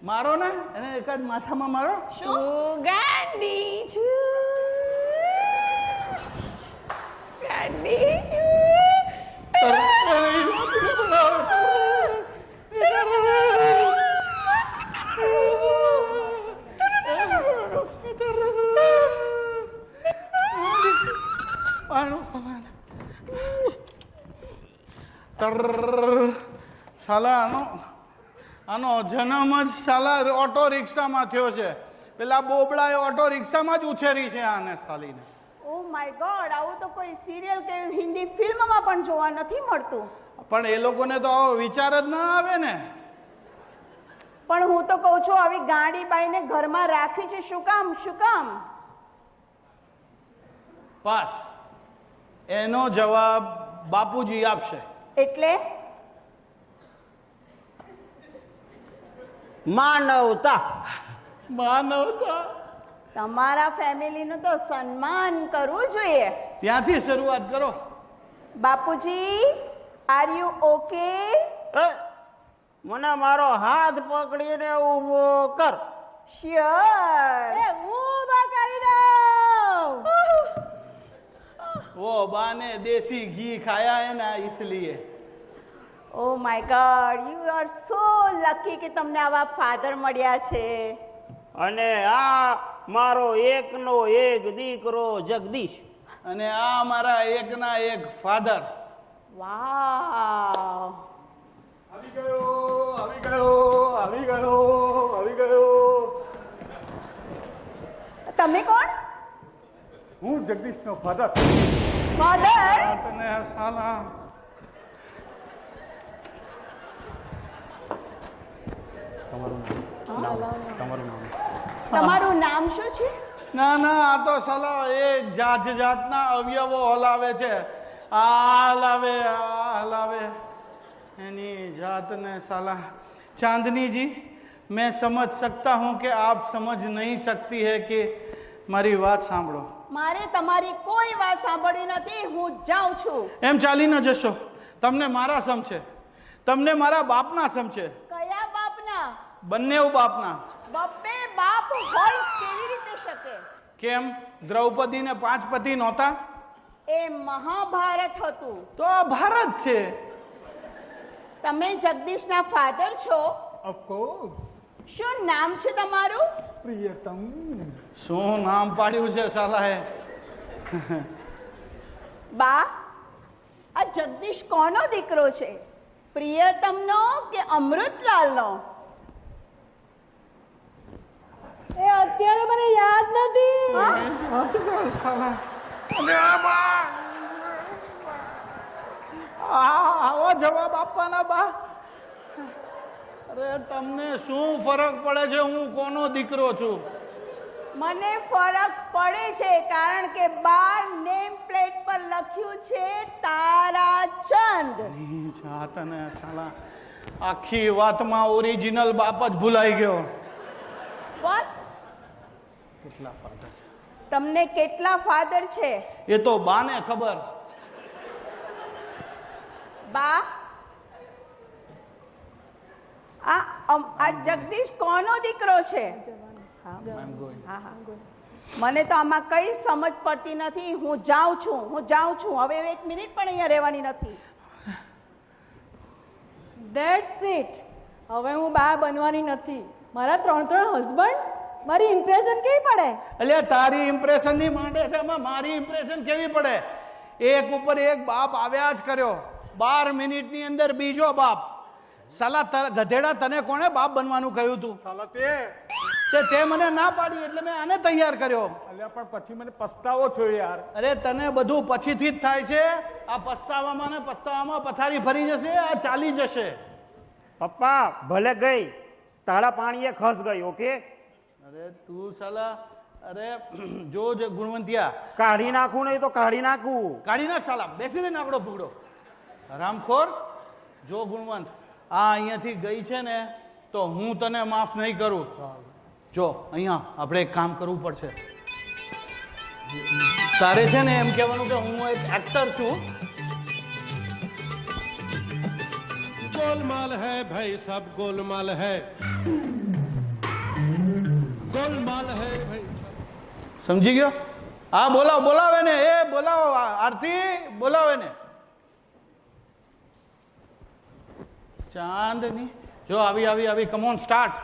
મારો ને એને એકાદ માથામાં મારો તું ગાંડી છું ગાંડી છું બાયણું ખોલાને. તર્ર. સાલા આનો જન્મ જ સાલા ઓટો રિક્ષામાં થયો છે. પેલા બોબડાએ ઓટો રિક્ષામાં જ ઉછેરી છે આને સાલીને. ઓ માય ગોડ, આવું તો કોઈ સિરિયલ કે હિન્દી ફિલ્મમાં પણ જોવા નથી મળતું. પણ એ લોકોને તો આવો વિચાર જ ના આવે ને. પણ હું તો કહું છું, આવી ગાડી બાઈને ઘરમાં રાખી છે શું કામ? શું કામ? પાસ. એનો જવાબ બાપુજી આપશે. એટલે માનવતા. માનવતા તમારા ફેમિલીનું તો સન્માન કરવું જોઈએ. ત્યાંથી શરૂઆત કરો. બાપુજી, આર યુ ઓકે? એ, મને મારો હાથ પકડીને ઊભો કર. શ્યોર. ઊભા કરી દો. वो बाने देसी घी खाया है ना इसलिए. ઓ my God, you are so lucky કે તમને આવા ફાધર મળ્યા છે. અને આ મારો એકનો એક દીકરો જગદીશ. અને આ મારા એકના એક ફાધર. વાવ. આવી ગયો, આવી ગયો, આવી ગયો, આવી ગયો. તમે કોણ? હું જગદીશનો ફાધર. ફાધર? તને સાલા તમારું નામ શું છે? ના ના, આ તો સાલા એ જાત જાતના અવયવો હલાવે છે. આ હલાવે, આ હલાવે, એની જાતને સાલા. चांदनी जी, मैं समझ सकता हूं कि आप समझ नहीं सकती है कि મારી વાત સાંભળો. મારે તમારી કોઈ વાત સાંભળવી નથી, હું જાઉં છું. એમ ચાલી ન જશો. તમને મારા સમ છે, તમને મારા બાપના સમ છે. કયા બાપના? બંને બાપના. બબ્બે બાપ હોય કેવી રીતે શકે? કેમ, દ્રૌપદીને 5 પતિ નહોતા? એ મહાભારત હતું. તો આ ભારત છે. તમે જગદીશના ફાધર છો? ઓફકોર્સ. શું નામ છે તમારું? પ્રિયતમ. શું નામ પાડ્યું છે સાલાએ? બા, આ જગદીશ કોનો દીકરો છે? પ્રિયતમનો કે અમૃતલાલનો? એ અત્યારે મને યાદ નથી. આવો જવાબ આપવાના બા? અરે તમને શું ફરક પડે છે હું કોનો દીકરો છું? મને ફરક પડે છે, કારણ કે બાર નેમ પ્લેટ પર લખ્યું છે તારાચંદ. જાતને સાલા, આખી વાતમાં ઓરિજિનલ બાપ જ ભૂલાઈ ગયો. What? કેટલા ફાધર છે? તમને કેટલા ફાધર છે? એ તો બાને ખબર. બા, આ જગદીશ કોનો દીકરો છે? હા, મને તો આમાં કઈ સમજ પડતી નથી. હું જાઉં છું, હવે 1 મિનિટ પણ અહીંયા રહેવાની નથી. That's it. હવે હું બા બનવાની નથી. મારા 3 હસબન્ડ, મારી ઇમ્પ્રેશન કેવી પડે? એટલે તારી ઇમ્પ્રેશન ની માંડે છે, એમાં મારી ઇમ્પ્રેશન કેવી પડે? એક ઉપર એક બાપ આવ્યા જ કર્યો. 12 મિનિટની અંદર બીજો બાપ. સાલા ગધેડા, તને કોણે બાપ બનવાનું કહ્યું તું? સાલા તે મને ના પાડી એટલે મેં આને તૈયાર કર્યો. અલ્યા પણ પછી મને પસ્તાવો થયો યાર. અરે તને બધું પછીથી જ થાય છે. આ પસ્તાવામાં ને પસ્તાવામાં પથારી ફરી જશે, આ ચાલી જશે. પપ્પા ભલે ગઈ, તાળા પાણીએ ખસ ગઈ. ઓકે? અરે તું સાલા, અરે જો ગુણવંતિયા, કાઢી નાખું નહીં તો કાઢી નાખું. કાઢી નાખ સાલા, બેસીને નાકડો ફૂગડો રામખોર. જો ગુણવંત, આ અહીંયાથી ગઈ છે ને તો હું તને માફ નહીં કરું. જો અહીંયા આપણે એક કામ કરવું પડશે. તારે છે ને એમ કહેવાનું કે હું એક એક્ટર છું. गोलमाल है भाई, सब गोलमाल है, गोलमाल है भाई. સમજી ગયો? હા, બોલાવે ને, એ બોલાવો આરતી, બોલાવે ને. ચાંદની જો આવી, કમ ઓન સ્ટાર્ટ.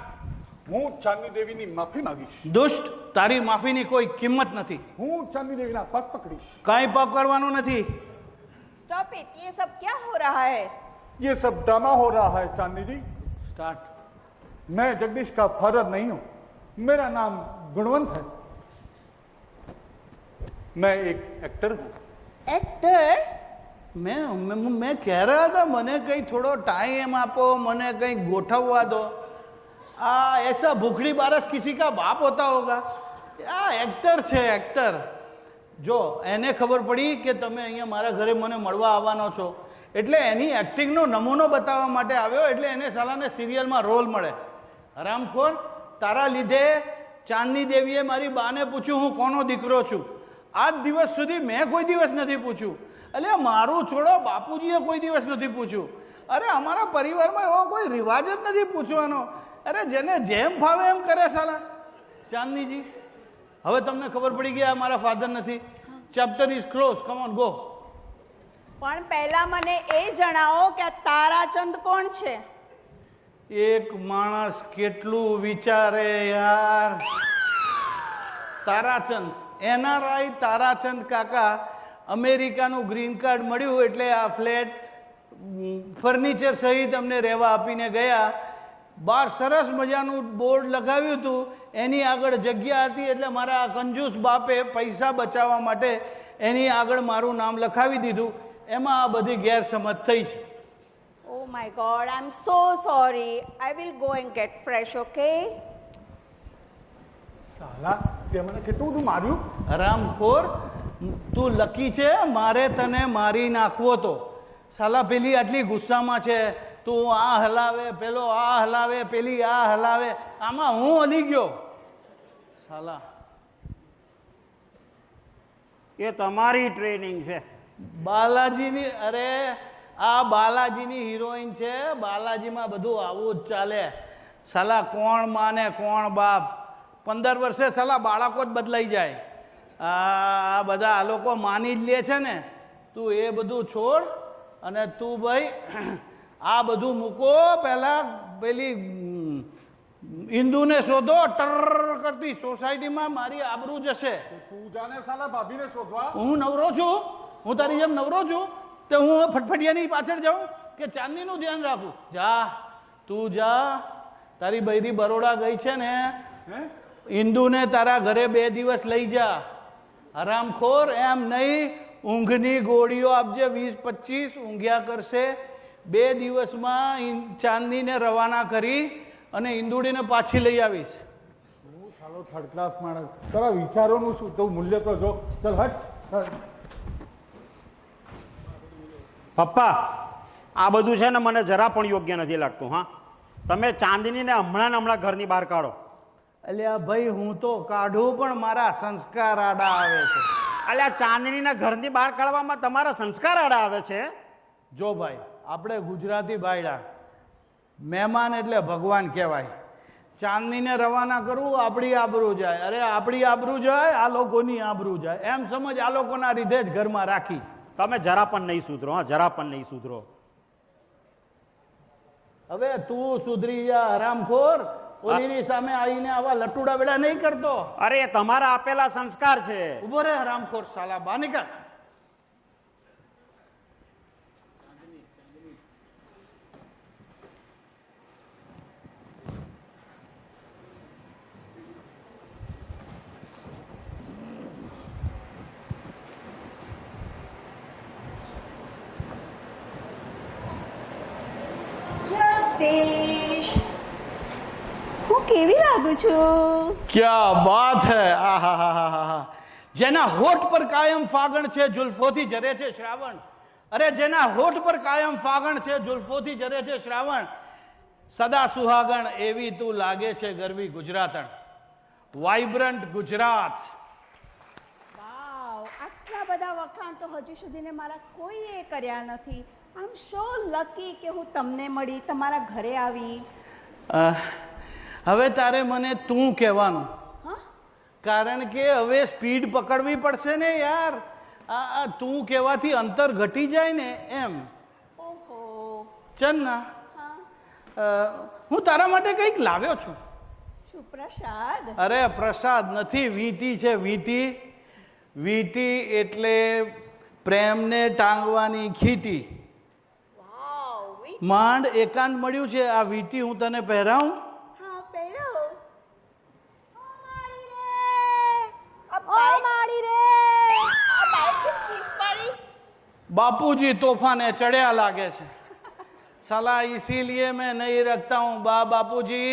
હું ચાંદની દેવીની માફી માંગીશ. દુષ્ટ, તારી માફીની કોઈ કિંમત નથી. હું ચાંદની દેવીના પગ પકડીશ. કાંઈ પકડવાનું નથી. स्टॉप इट, ये सब क्या हो रहा है? ये सब ड्रामा हो रहा है चांदनी जी. સ્ટાર્ટ. मैं जगदीश का फादर नहीं हूं. मेरा नाम गुणवंत है. मैं एक एक्टर हूं. एक्टर? मैं कह रहा था મને કઈ થોડો ટાઈમ આપો, મને કઈ ગોઠવવા દો. ऐसा भूखड़ी बारस किसी का बाप होता होगा. આ એક્ટર છે, એક્ટર. જો એને ખબર પડી કે તમે અહીંયા મારા ઘરે મને મળવા આવવાનો છો, એટલે એની એક્ટિંગનો નમૂનો બતાવવા માટે આવ્યો, એટલે એને સાલાને સિરિયલમાં રોલ મળે. હરામખોર, તારા લીધે ચાંદની દેવીએ મારી બાને પૂછ્યું હું કોનો દીકરો છું. આજ દિવસ સુધી મેં કોઈ દિવસ નથી પૂછ્યું. એટલે મારું છોડો, બાપુજીએ કોઈ દિવસ નથી પૂછ્યું. અરે અમારા પરિવારમાં એવો કોઈ રિવાજ જ નથી પૂછવાનો. અરે જેને જેમ ફાવે એમ કરે સાલા. ચાંદનીજી, હવે તમને ખબર પડી ગઈ આ મારા ફાધર નથી. Chapter is close. Come on, go. પણ પહેલા મને એ જણાવો કે આ તારાચંદ કોણ છે? એક માણસ કેટલું વિચારે યાર. તારાચંદ, એનઆરઆઈ તારાચંદ કાકા. અમેરિકાનું ગ્રીન કાર્ડ મળ્યું એટલે આ ફ્લેટ ફર્નિચર સહિત અમને રહેવા આપીને ગયા. બહાર સરસ મજાનું બોર્ડ લગાવ્યું હતું, એની આગળ જગ્યા હતી, એટલે મારા કંજૂસ બાપે પૈસા બચાવવા માટે એની આગળ મારું નામ લખાવી દીધું. એમાં આ બધી ગેરસમજ થઈ છે. Oh my God, I'm so sorry. I will go and get fresh, okay? સાલા તે મને કેટલું બધું માર્યું. હરામખોર, તું લકી છે, મારે તને મારી નાખવો તો. સાલા પેલી આટલી ગુસ્સામાં છે, તું આ હલાવે, પેલો આ હલાવે, પેલી આ હલાવે, આમાં હું હલી ગયો. સાલા એ તમારી ટ્રેનિંગ છે. બાલાજીની, અરે આ બાલાજીની હિરોઈન છે. બાલાજીમાં બધું આવું જ ચાલે. સાલા કોણ માને કોણ બાપ. 15 વર્ષે સાલા બાળકો જ બદલાઈ જાય. આ બધા આ લોકો માની જ લે છે ને. તું એ બધું છોડ અને તું ભાઈ આ બધું મૂકો. પહેલા પેલી ઇન્દુને શોધો. ટર કરતી સોસાયટીમાં મારી આબરૂ જશે. તું જાને સાલા ભાભીને શોધવા. હું નવરો છું, હું તારી જેમ નવરો છું, તો હું ફટફટિયાની પાછળ જાઉં કે ચાંદનીનું ધ્યાન રાખું? જા, તું જા. તારી બૈરી બરોડા ગઈ છે ને, ઇન્દુને તારા ઘરે 2 દિવસ લઈ જા. હરામખોર, એમ નહીં, ઊંઘની ગોળીઓ આપજે. 20-25 ઊંઘ્યા કરશે. 2 દિવસમાં ચાંદનીને રવાના કરી અને ઇન્દુડીને પાછી લઈ આવીશ. હું સાલો થર્ડ ક્લાસ માણસ. તારા વિચારોનું શું તો મૂલ્ય તો જો. ચલ હટ. પપ્પા, આ બધું છે ને મને જરા પણ યોગ્ય નથી લાગતું. હા, તમે ચાંદનીને હમણાં ને હમણાં ઘરની બહાર કાઢો. અલ્યા ભાઈ, હું તો કાઢું, પણ મારા સંસ્કાર આડા આવે છે. અલ્યા ચાંદનીને ઘરની બહાર કાઢવામાં તમારા સંસ્કાર આડા આવે છે? જો ભાઈ, આપણે ગુજરાતી ભાઈડા, મહેમાન એટલે ભગવાન કહેવાય. ચાંદનીને રવાના કરવું, આપણી આબરૂ જાય. અરે આપણી આબરૂ જાય, આ લોકોની આબરૂ જાય, એમ સમજ. આ લોકોના લીધે જ ઘરમાં રાખી. તમે જરા પણ નહીં સુધરો. હા, જરા પણ નહીં સુધરો. હવે તું સુધરી જા હરામખોર. ઓલીની સામે આવીને આવા લટુડા વેડા નહીં કરતો. અરે એ તમારા આપેલા સંસ્કાર છે. ઉભો રે હરામખોર, સાલા બહાર નીકળ. જગદીશ, હું કેવી લાગુ છું? ક્યા બાત હે. આહાહાહાહા. જેના હોઠ પર કાયમ ફાગણ છે, જુલ્ફોથી જરે છે શ્રાવણ. અરે જેના હોઠ પર કાયમ ફાગણ છે, જુલ્ફોથી જરે છે શ્રાવણ. સદા સુહાગણ એવી તું લાગે છે ગરવી ગુજરાતણ. વાઇબ્રન્ટ ગુજરાત. વાવ, આટલા બધા વખાણ તો હજુ સુધીને મારા કોઈએ કર્યા નથી. આઈ એમ સો લકી કે હું તમને મળી, તમારા ઘરે આવી. હવે તારે મને તું કહેવાનું, હા, કારણ કે હવે સ્પીડ પકડવી પડશે ને યાર. આ તું કહેવાથી અંતર ઘટી જાય ને એમ. ઓહો. ચલ ના, હા, હું તારા માટે કંઈક લાવ્યો છું. શું પ્રસાદ? અરે પ્રસાદ નથી, વીંટી છે વીંટી. વીંટી એટલે પ્રેમને ટાંગવાની ખીટી. વાવ, માંડ એકાંત મળ્યું છે, આ વીંટી હું તને પહેરાવું. હા પહેરાવો. આ બાઈક કેમ ચીસ પાડી? बापूजी तूफाने चढ़िया लागे छे साला, इसीलिए मैं नहीं रखता हूं बा बापूजी.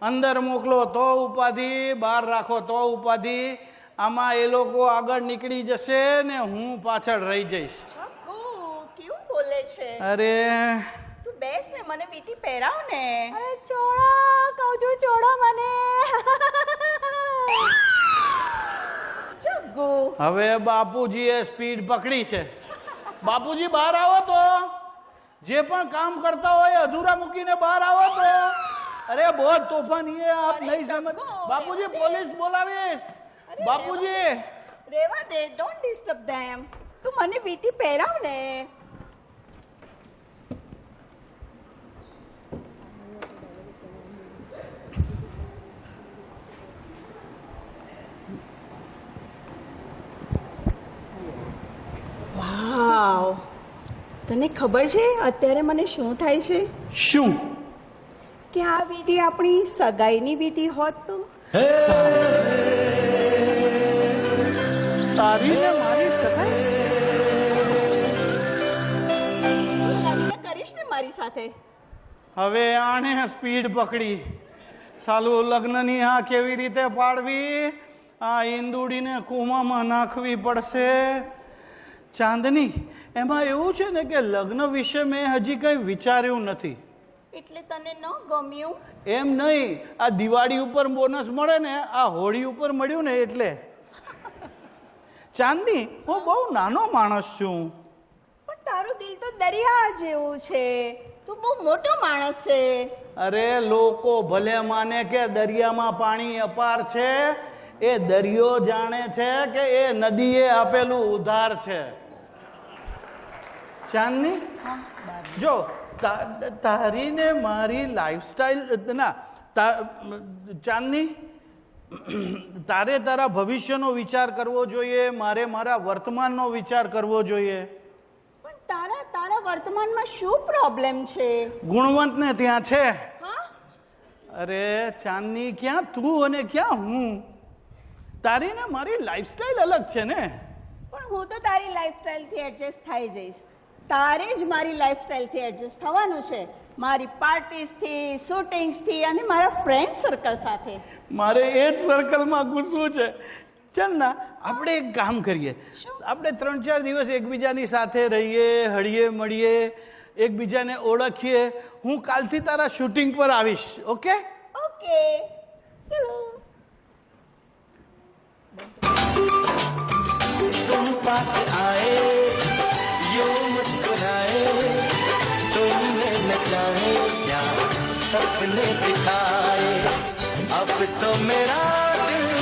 अंदर मोकलो तो उपाधि, बहार राखो तो उपाधि. आमा ए लोको આગળ નીકળી જશે ને હું પાછળ રહી જઈશ. છક્કુ કેવું બોલે છે? અરે તું બેસ ને, મને વીંટી પહેરાવ ને. અરે છોડો, કહું છું છોડો મને. જગ્ગુ હવે બાપુજીએ સ્પીડ પકડી છે. બાપુજી બહાર આવો તો, જે પણ કામ કરતા હોય અધૂરા મૂકીને બહાર આવો તો. અરે બહુ તોફાની હે આપ, નહીં સમજ. બાપુજી પોલીસ બોલાવીશ. બાપુજી રેવા દે, ડોન્ટ ડિસ્ટર્બ ધેમ. તું મને વીંટી પહેરાવ ને. વાવ, તને ખબર છે અત્યારે મને શું થાય છે? શું? કે આ વીંટી આપણી સગાઈની વીંટી હોત તો. તારી ને મારી સગાઈ? તું લગ્ન કરીશ ને મારી સાથે? હવે આણે સ્પીડ પકડી. સાલું લગ્નની આ કેવી રીતે પાડવી? આ ઈંદુડીને કુવામાં નાખવી પડશે. ચાંદની, એમાં એવું છે ને કે લગ્ન વિશે મેં હજી કંઈ વિચાર્યું નથી. એટલે તને ન ગમ્યું? એમ નહીં, આ દિવાળી ઉપર બોનસ મળે ને, આ હોળી ઉપર મળ્યું ને એટલે. ચાંદની, હું બહુ નાનો માણસ છું. પણ તારું દિલ તો દરિયા જેવું છે, તું બહુ મોટો માણસ છે. અરે લોકો ભલે માને કે દરિયામાં પાણી અપાર છે, એ દરિયો જાણે છે કે એ નદીએ આપેલું ઉધાર છે. ચાંદની, જો તારી ને મારી લાઈફસ્ટાઈલ ના ચાંદની, તારે તારા ભવિષ્યનો વિચાર કરવો જોઈએ, મારે મારા વર્તમાનનો વિચાર કરવો જોઈએ. પણ તારા વર્તમાનમાં શું પ્રોબ્લેમ છે? ગુણવંતને ત્યાં છે. હા, અરે ચાંદની, ક્યાં તું અને ક્યાં હું? તારી ને મારી લાઈફસ્ટાઈલ અલગ છે ને. પણ હું તો તારી લાઈફસ્ટાઈલથી એડજસ્ટ થઈ જઈશ. તારે જ મારી લાઈફસ્ટાઈલથી એડજસ્ટ થવાનું છે, મારી પાર્ટીઝથી, શૂટિંગ્સથી અને મારા ફ્રેન્ડ સર્કલ સાથે. મારે એ જ સર્કલમાં ઘૂસવું છે. ચાલ ના, આપણે એક કામ કરીએ. આપણે 3-4 દિવસ એકબીજાની સાથે રહીએ, હળીએ મળીએ, એકબીજાને ઓળખીએ. હું કાલથી તારા શૂટિંગ પર આવીશ. ઓકે? ઓકે, ચલો. तुम पास आए यूं मुस्कुराए, तुमने न जाने क्या सपने दिखाए. अब तो मेरा दिल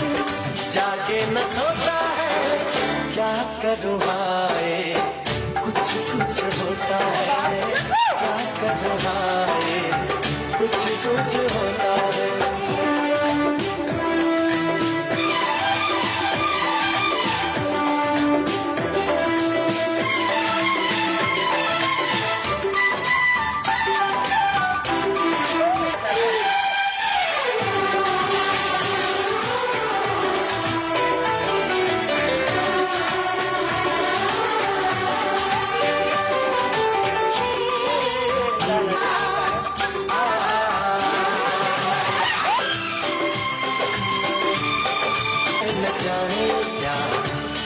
जाके न सोता है, क्या करूँ हाय कुछ कुछ होता है. क्या करूँ हाय कुछ कुछ होता है.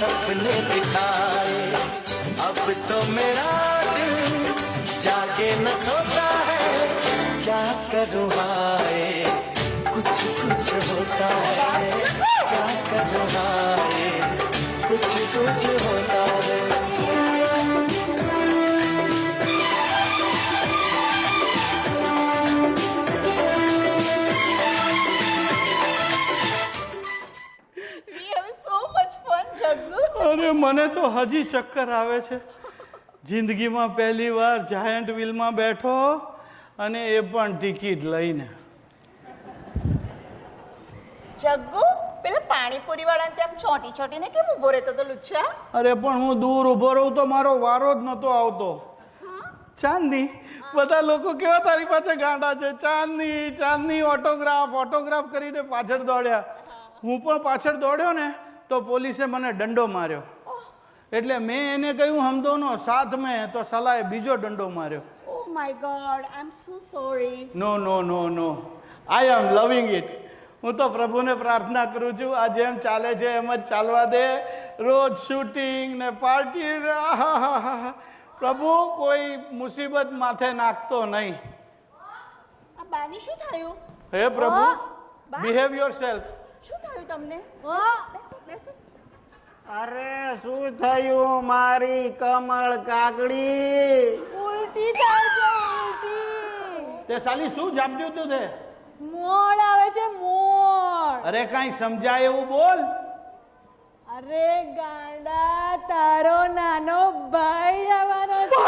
सपने दिखाए. अब तो मेरा दिल जाके न सोता है, क्या करूँ हाय कुछ कुछ होता है. क्या करूँ हाय कुछ कुछ होता है. અરે મને તો હજી ચક્કર આવે છે. જિંદગીમાં પહેલી વાર જાયન્ટ વ્હીલમાં બેઠો, અને એ પણ ટિકિટ લઈને. જગ્ગુ પેલા પાણીપુરી વાળાને ત્યાં છોટી છોટીને કેમ ઊભો રહેતો તો લુચ્ચા? અરે પણ હું દૂર ઊભો રહું તો મારો વારો જ નતો આવતો. ચાંદની, બધા લોકો કેવા તારી પાસે ગાંડા છે. ચાંદની ચાંદની ઓટોગ્રાફ ઓટોગ્રાફ કરીને પાછળ દોડ્યા. હું પણ પાછળ દોડ્યો ને તો પોલીસે મને દંડો માર્યો. એટલે મેં એને કહ્યું હમ દોનો સાથ મેં, તો સલાએ બીજો દંડો માર્યો. Oh my god, I am so sorry. No no no no, I am loving it. હું તો પ્રભુને પ્રાર્થના કરું છું આ જેમ ચાલે છે એમ જ ચાલવા દે. રોજ શૂટિંગ ને પાર્ટી. પ્રભુ કોઈ મુસીબત માથે નાખતો નહીં. આ બાની શું થયું? હે પ્રભુ, બા? Behave your self. શું થયું તમને? બેસો બેસો. અરે શું થયું મારી કમળ કાકડી? ઉલટી થાય છે, ઉલટી. તે સાલી શું જામ્યું તું તે? મોડ આવે છે, મોડ. અરે કાંઈ સમજાય એવું બોલ. અરે ગાંડા, તારો નાનો ભાઈ આવવાનો છે.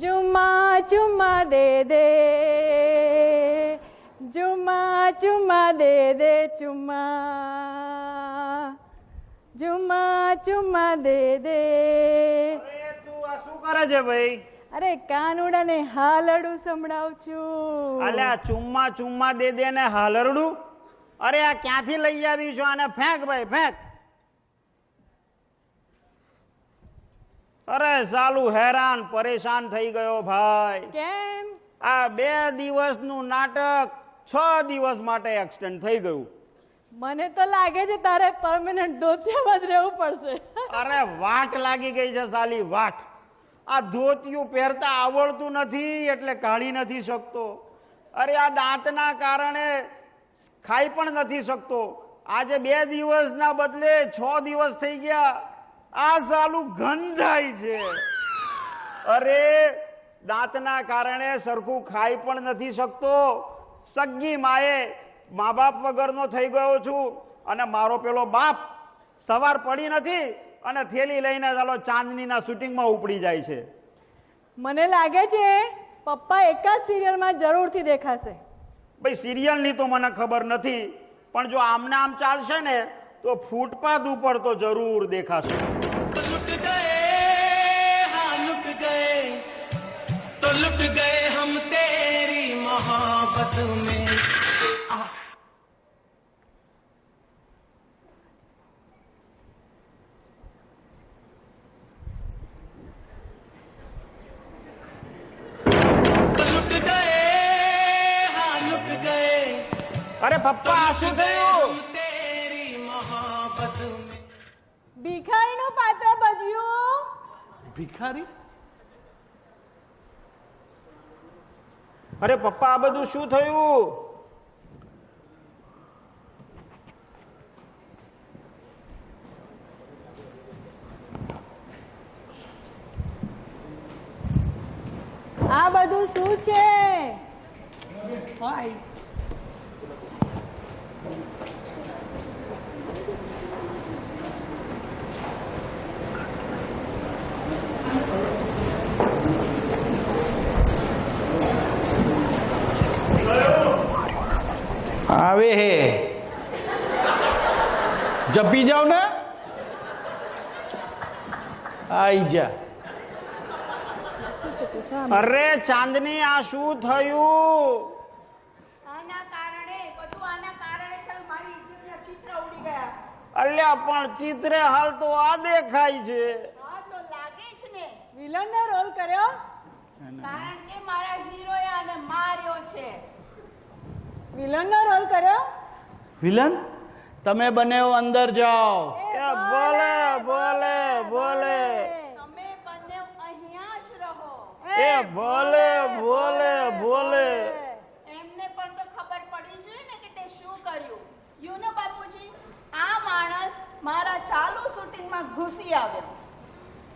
ચુમ્મા ચુમ્મા દે દે, ચુમ્મા ચુમ્મા દે દે, ચુમ્મા ચુમ્મા ચુમ્મા દે દે. અરે તું આ શું કરે છે ભાઈ? અરે કાનુડાને હાલડું સંભળાવું છું. અલ્યા ચુમ્મા ચુમ્મા દે દે ને હાલરડું? અરે આ ક્યાંથી લઈ આવી છો? આને ફેંક ભાઈ, ફેંક. અરે સાલું હેરાન પરેશાન થઈ ગયો ભાઈ. કેમ? આ 2 દિવસનું નાટક 6 દિવસ માટે એક્સટેન્ડ થઈ ગયું. મને તો લાગે છે તારે પરમેનન્ટ ધોતિયામાં જ રહેવું પડશે. અરે વાટ લાગી ગઈ છે સાલી, વાટ. આ ધોતિયું પહેરતા આવડતું નથી એટલે કાઢી નથી શકતો. અરે આ દાંતના કારણે ખાઈ પણ નથી શકતો. આજે 2 દિવસના બદલે 6 દિવસ થઈ ગયા. આ સાલું ગંધાય છે. અરે દાંતના કારણે સરખું ખાઈ પણ નથી શકતો. સગી માએ મા બાપ વગરનો થઈ ગયો છું. અને મારો પેલો બાપ સવાર પડી નથી અને થેલી લઈને ચાલો ચાંદનીના શૂટિંગમાં ઉપડી જાય છે. મને લાગે છે પપ્પા એક જ સિરિયલમાં જરૂરથી દેખાશે. ભાઈ સિરિયલની તો મને ખબર નથી, પણ જો આમને આમ ચાલશે ને તો ફૂટપાથ ઉપર તો જરૂર દેખાશે. लुट गए हाँ लुट गए तो लुट गए हम तेरी मोहब्बत में. लुट गए हाँ लुट गए અરે પપ્પા આ શું થયું? तेरी मोहब्बत में. ભિખારીનું પાત્ર ભજ્યું. ભિખારી? અરે પપ્પા આ બધું શું થયું? આ બધું શું છે? આવે હે જપી જાવ ને. આઈ જા. અરે ચાંદની આ શું થયું? આના કારણે બધું આના કારણે થયું. મારી ઇજ્જતના ચિત્ર ઉડી ગયા. અલ્યા પણ ચિત્રે હાલ તો આ દેખાય છે. હા તો લાગે જ ને, વિલનનો રોલ કર્યો. કારણ કે મારા હીરોએ આને માર્યો છે. વિલનનો રોલ કર્યો. વિલન તમે બંને અંદર જાઓ. એ બોલે બોલે બોલે. તમે બંને અહીંયા જ રહો. એ બોલે બોલે બોલે. એમને પણ તો માણસ મારા ચાલુ શૂટિંગમાં ઘૂસી આવ્યો,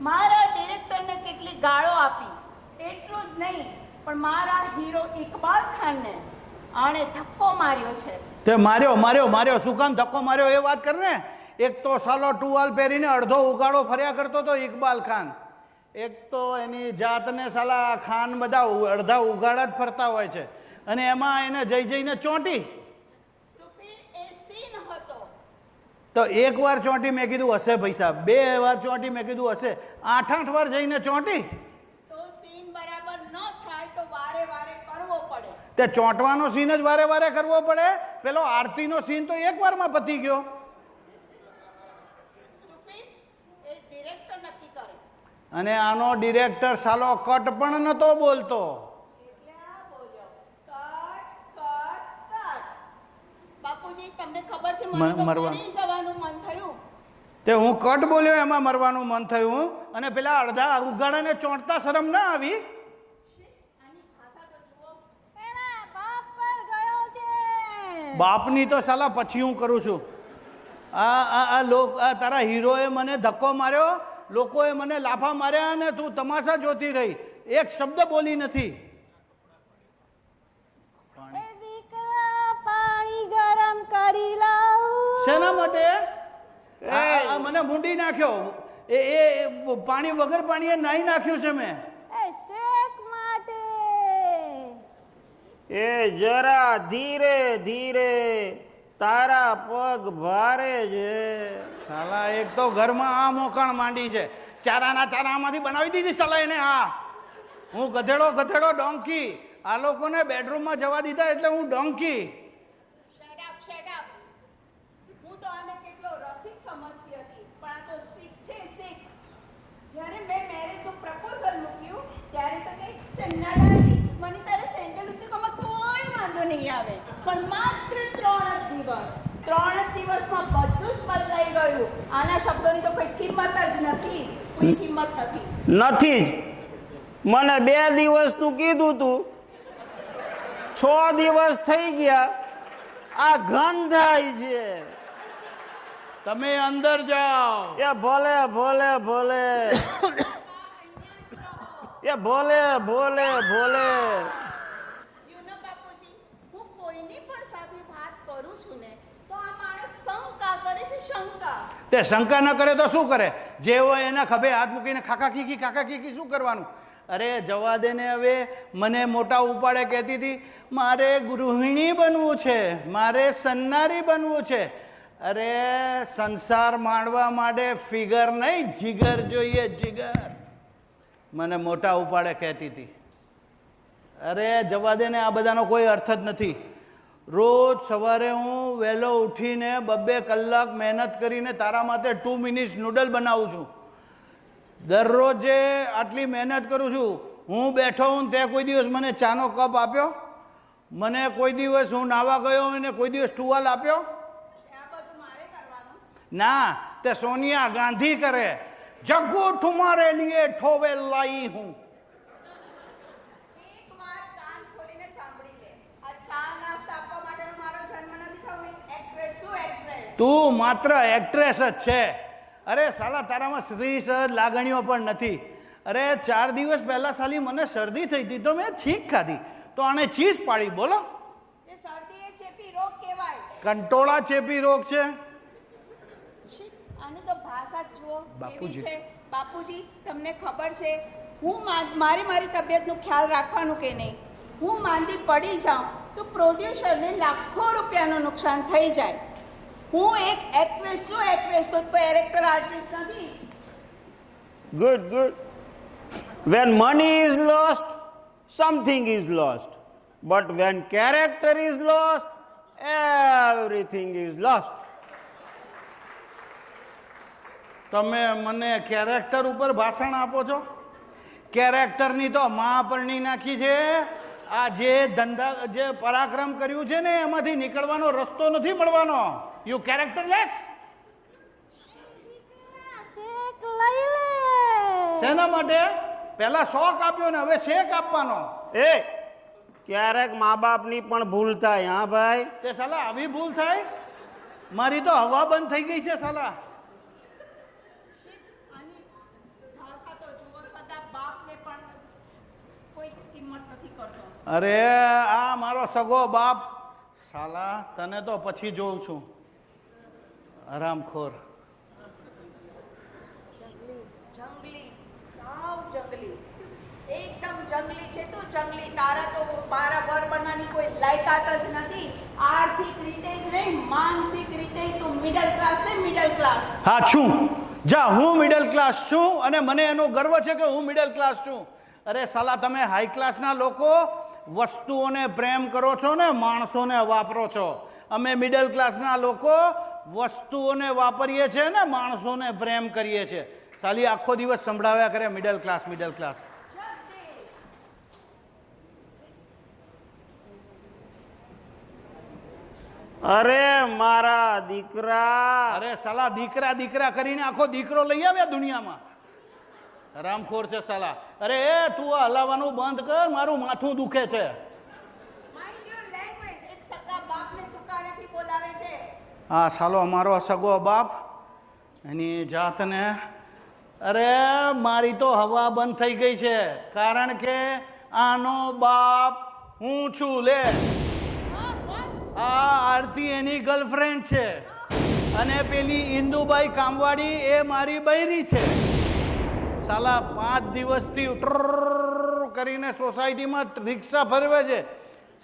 મારા ડિરેક્ટરને કેટલી ગાળો આપી, એટલું જ નહીં પણ મારા હીરો ઇકબાલ ખાનને આણે ધક્કો માર્યો છે. તે માર્યો શું કામ ધક્કો માર્યો એ વાત કર ને. એક તો સાલો ટુવાલ પહેરીને અડધો ઉગાડો ફર્યા કરતો તો ઇકબાલ ખાન, એક તો એની જાતને સાલા ખાન બધા અડધા ઉગાડા જ ફરતા હોય છે, અને એમાં એને જઈને ચોંટી. સ્ટુપિડ એ સીન હતો. તો એક વાર ચોંટી મેં કીધું હશે પૈસા, 2 વાર ચોંટી મેં કીધું હશે, 8 વાર જઈને ચોંટી. તો સીન બરાબર ન થાય તો વારે વારે કરવો પડે. તે ચોંટવાનો સીન જ વારે વારે કરવો પડે? પેલો આરતીનો સીન તો એક વારમાં પતી ગયો. સ્ટુપિડ એ ડિરેક્ટર નક્કી કરે. અને આનો ડિરેક્ટર સાલો કટ પણ નતો બોલતો. એટલે આ બોલ્યો કટ કટ કટ. બાપુજી તમને ખબર છે મને તો મરી જવાનું મન થયું. તે હું કટ બોલ્યો એમાં મરવાનું મન થયું, અને પેલા અડધા ઉગાડાને ચોંટતા શરમ ના આવી? બાપની તો સાલા પછી હું કરું છું. આ તારા હીરોએ મને ધક્કો માર્યો, લોકોએ મને લાફા માર્યા, અને તું તમાશા જોતી રહી, એક શબ્દ બોલી નથી. પાણી ગરમ કરી લાવું. શેના માટે? મને મૂંડી નાખ્યો. એ પાણી વગર પાણીએ નાઈ નાખ્યું છે મેં. શેક માટે. એ જરા ધીરે ધીરે, તારા પગ ભારે છે. સાલા એક તો ઘરમાં આ મોકાણ માંડી છે, ચારામાંથી બનાવી દીધી સાલા એને. હું ગધેડો ડોંકી, આ લોકોને બેડરૂમમાં જવા દીધા એટલે હું ડોંકી. Shut up. હું તો આને કેટલો રસિક સમજતી હતી, પણ આ તો શીખ છે શીખ. જ્યારે મેં મેરેજનું પ્રપોઝલ મૂક્યું ત્યારે તો કઈ ચન્નાડાની મને તારે સેન્ડલ ઉચકવામાં કોઈ વાંધો નહીં આવે, પણ માત્ર 3 જ દિવસમાં બધું જ બદલાઈ ગયું. આના શબ્દોની તો કોઈ કિંમત જ નથી, કોઈ કિંમત નથી. મને 2 દિવસનું કીધું તું, 6 દિવસ થઈ ગયા. આ ગંધાય છે. તમે અંદર જાઓ. એ ભલે એ ભલે. બાપુજી, હું કોઈની પણ સાથે વાત કરું છું ને તો આ માણસ શંકા કરે છે, શંકા. તે શંકા ન કરે તો શું કરે? જે હોય એના ખભે હાથ મૂકીને ખાખા કીકી શું કરવાનું? અરે જવા દે ને હવે. મને મોટા ઉપાડે કહેતી હતી મારે ગૃહિણી બનવું છે, મારે સન્નારી બનવું છે. અરે સંસાર માંડવા માટે ફિગર નહીં, જીગર જોઈએ, જીગર. મને મોટા ઉપાડે કહેતી હતી. અરે જવા દે ને, આ બધાનો કોઈ અર્થ જ નથી. રોજ સવારે હું વહેલો ઉઠીને 2 કલાક મહેનત કરીને તારા માટે 2 મિનિટ્સ નૂડલ બનાવું છું. દરરોજે આટલી મહેનત કરું છું. હું બેઠો હું તે કોઈ દિવસ મને ચાનો કપ આપ્યો? મને કોઈ દિવસ હું નાવા ગયો અને કોઈ દિવસ ટુવાલ આપ્યો? ના, તે સોનિયા ગાંધી કરે. જગ્ગુ તુમારે લીએ ठोवेल लाई हूं. એક વાત કાન ખોલીને સાંભળી લે. આ ચા નાસ્તા આપવા માટેનો મારો જન્મ નથી થયો. એક્ટ્રેસ શું એક્ટ્રેસ? તું માત્ર એક્ટ્રેસ જ છે. અરે સાલા તારામાં સ્ત્રી સહજ લાગણીઓ પણ નથી. અરે 4 દિવસ પહેલા સાલી મને શરદી થઈ હતી તો મેં છીંક ખાધી, તો આને ચીસ પાડી. બોલો, એ શરદી એ ચેપી રોગ કહેવાય. કંટોળા ચેપી રોગ છે. આની તો ભાષા જ જુઓ બાપુજી. કેવી છે. બાપુજી, તમને ખબર છે હું મારી તબિયતનું ખ્યાલ રાખવાનું કે નહીં? હું માંદી પડી જાઉં તો પ્રોડ્યુસરને લાખો રૂપિયાનું નુકસાન થઈ જાય. હું એક એક્ટ્રેસ છું, એક્ટ્રેસ તો કેરેક્ટર આર્ટિસ્ટ નથી. Good. When money is lost, something is lost. But when character is lost, everything is lost. તમે મને કેરેક્ટર ઉપર ભાષણ આપો છો? કેરેક્ટરની તો માં પરણી નાખી છે. આ જે પરાક્રમ કર્યું છે ને એમાંથી નીકળવાનો રસ્તો નથી મળવાનો. યુ કેરેક્ટરલેસ. શેના માટે? પહેલા શોખ આપ્યો ને હવે શેક આપવાનો. ક્યારેક મા બાપની પણ ભૂલ થાય. હા ભાઈ. તે સાલા આવી ભૂલ થાય? મારી તો હવા બંધ થઈ ગઈ છે સાલા. આની ભાષા તો જુઓ, સગા બાપને પણ કોઈ કિંમત નથી કરતો. અરે આ મારો સગો બાપ સાલા, તને તો પછી જોઉં છું. હરામખોર. જંગલી, સાવ જંગલી, એકદમ જંગલી છે તું, જંગલી. તારા તો મારા વર બનવાની કોઈ લાયકાત જ નથી. આર્થિક રીતે જ નહીં, માનસિક રીતે તું મિડલ ક્લાસ છે, મિડલ ક્લાસ. હા છું, જા હું મિડલ ક્લાસ છું અને મને એનો ગર્વ છે કે હું મિડલ ક્લાસ છું. અરે સાલા, તમે હાઈ ક્લાસના લોકો વસ્તુઓને પ્રેમ કરો છો ને માણસોને વાપરો છો. અમે મિડલ ક્લાસના લોકો વસ્તુઓને વાપરીએ છીએ ને માણસોને પ્રેમ કરીએ છીએ. સાલી આખો દિવસ સંભળાવ્યા કરે મિડલ ક્લાસ, મિડલ ક્લાસ. અરે મારા દીકરા, અરે સાલા, દીકરા દીકરા કરીને આખો દીકરો લઈ આવ્યા દુનિયામાં. રામખોર છે સાલા. અરે એ તું આ હલાવવાનું બંધ કર, મારું માથું દુખે છે. Mind your language. એક સગા બાપને તુકારેથી બોલાવે છે. હા સાલો, અમારો સગો બાપ એની જાતને. અરે મારી તો હવા બંધ થઈ ગઈ છે, કારણ કે આનો બાપ હું છું. લે, આ આરતી એની ગર્લફ્રેન્ડ છે અને પેલી ઇન્દુબાઈ કામવાડી એ મારી બૈરી છે. સાલા 5 દિવસથી કરીને સોસાયટીમાં રિક્ષા ફરવે છે.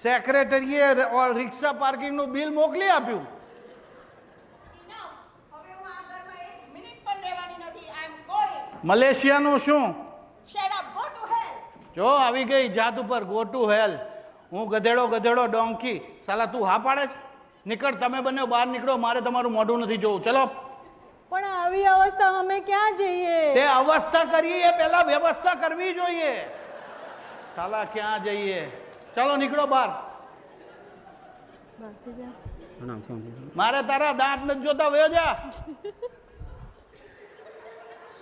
સેક્રેટરીએ રિક્ષા પાર્કિંગનું બિલ મોકલી આપ્યું. હવે હું આ ઘરમાં એક મિનિટ પણ રહેવાની નથી. આઈ એમ ગોઈંગ. મલેશિયાનું શું? Shut up, go to hell. જો આવી ગઈ જાત ઉપર, ગો ટુ હેલ. હું ગધેડો ગધેડો ડોંકી. સાલા તું હા પાડે છે? નીકળ, તમે બંને બહાર નીકળો, મારે તમારું મોઢું નથી જોવું. ચલો. પણ આવી અવસ્થા અમે ક્યાં જઈએ? તે અવસ્થા કરી એ પહેલા વ્યવસ્થા કરવી જોઈએ. સાલા ક્યાં જઈએ? ચાલો નીકળો બહાર. મારે તારા દાંત નથી જોતા, વયો જા.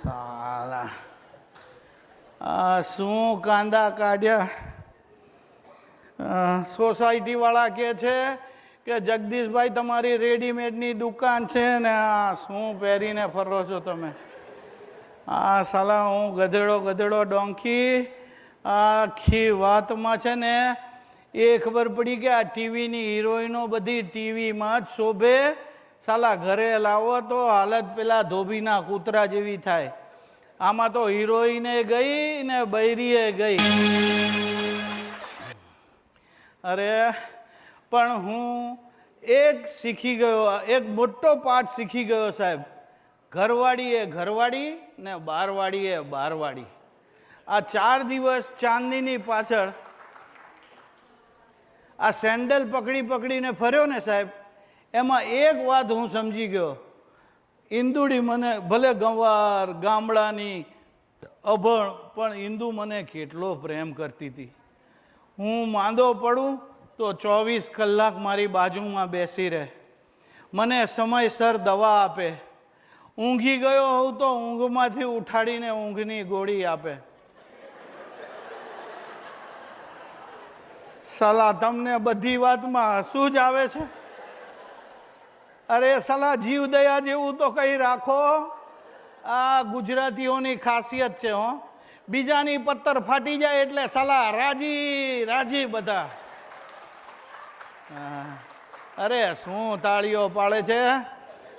સાલા આ શું કાંદા કાઢ્યા. સોસાયટી વાળા કે છે કે જગદીશભાઈ તમારી રેડીમેડની દુકાન છે ને આ શું પહેરીને ફરો છો તમે? આ સાલા હું ગધેડો ગધેડો ડોંકી. આખી વાતમાં છે ને એ ખબર પડી કે આ ટીવીની હિરોઈનો બધી ટીવીમાં જ શોભે. સાલા ઘરે લાવો તો હાલત પેલા ધોબીના કૂતરા જેવી થાય. આમાં તો હિરોઈને ગઈ ને બૈરીએ ગઈ. અરે પણ હું એક શીખી ગયો, એક મોટો પાઠ શીખી ગયો સાહેબ. ઘરવાળી એ ઘરવાળી ને બારવાળી એ બારવાળી. આ 4 દિવસ ચાંદનીની પાછળ આ સેન્ડલ પકડી પકડીને ફર્યો ને સાહેબ, એમાં એક વાત હું સમજી ગયો. ઇન્દુડી મને ભલે ગંવાર ગામડાની અભણ, પણ ઇન્દુ મને કેટલો પ્રેમ કરતી હતી. હું માંદો પડું તો 24 કલાક મારી બાજુમાં બેસી રહે, મને સમયસર દવા આપે. ઊંઘી ગયો હોઉં તો ઊંઘમાંથી ઉઠાડીને ઊંઘની ગોળી આપે. સાલા તમને બધી વાતમાં હસવું જ આવે છે? અરે સાલા જીવ દયા જેવું તો કઈ રાખો. આ ગુજરાતીઓની ખાસિયત છે હો. બીજાની પત્તર ફાટી જાય એટલે સાલા રાજી રાજી બધા. અરે શું તાળીઓ પાડે છે.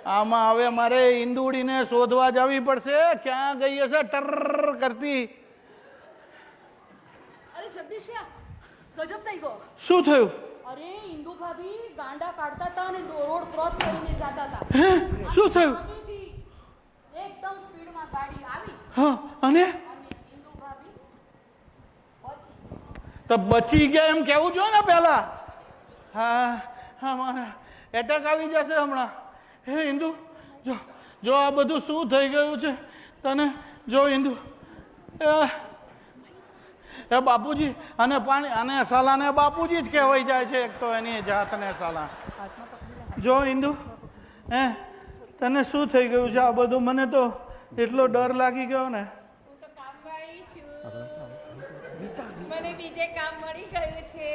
આમાં હવે મારે ઇન્દુડીને શોધવા જવી પડશે. ક્યાં ગઈ હશે ટર કરતી? અરે જગદીશિયા, ગજબ થઈ ગયો. શું થયું? અરે ઇન્દુ ભાભી ગાંડા કાઢતા હતા અને રોડ ક્રોસ કરીને જતા હતા. શું થયું? એકદમ સ્પીડમાં ગાડી આવી હા, અને ઇન્દુ ભાભી તો બચી ગયા એમ કેવું જો ને પેલા. હા હા, મારા એટેક આવી જશે હમણાં. હે ઇન્દુ, જો જો આ બધું શું થઈ ગયું છે તને? જો ઇન્દુ, એ બાપુજી, અને પાણી, અને સાલાને બાપુજી જ કહેવાય જાય છે એક તો એની જાતને સાલા. જો ઇન્દુ, હે તને શું થઈ ગયું છે આ બધું? મને તો એટલો ડર લાગી ગયો ને. હું તો કામવાળી છું, મને બીજે કામ મળી ગયું છે.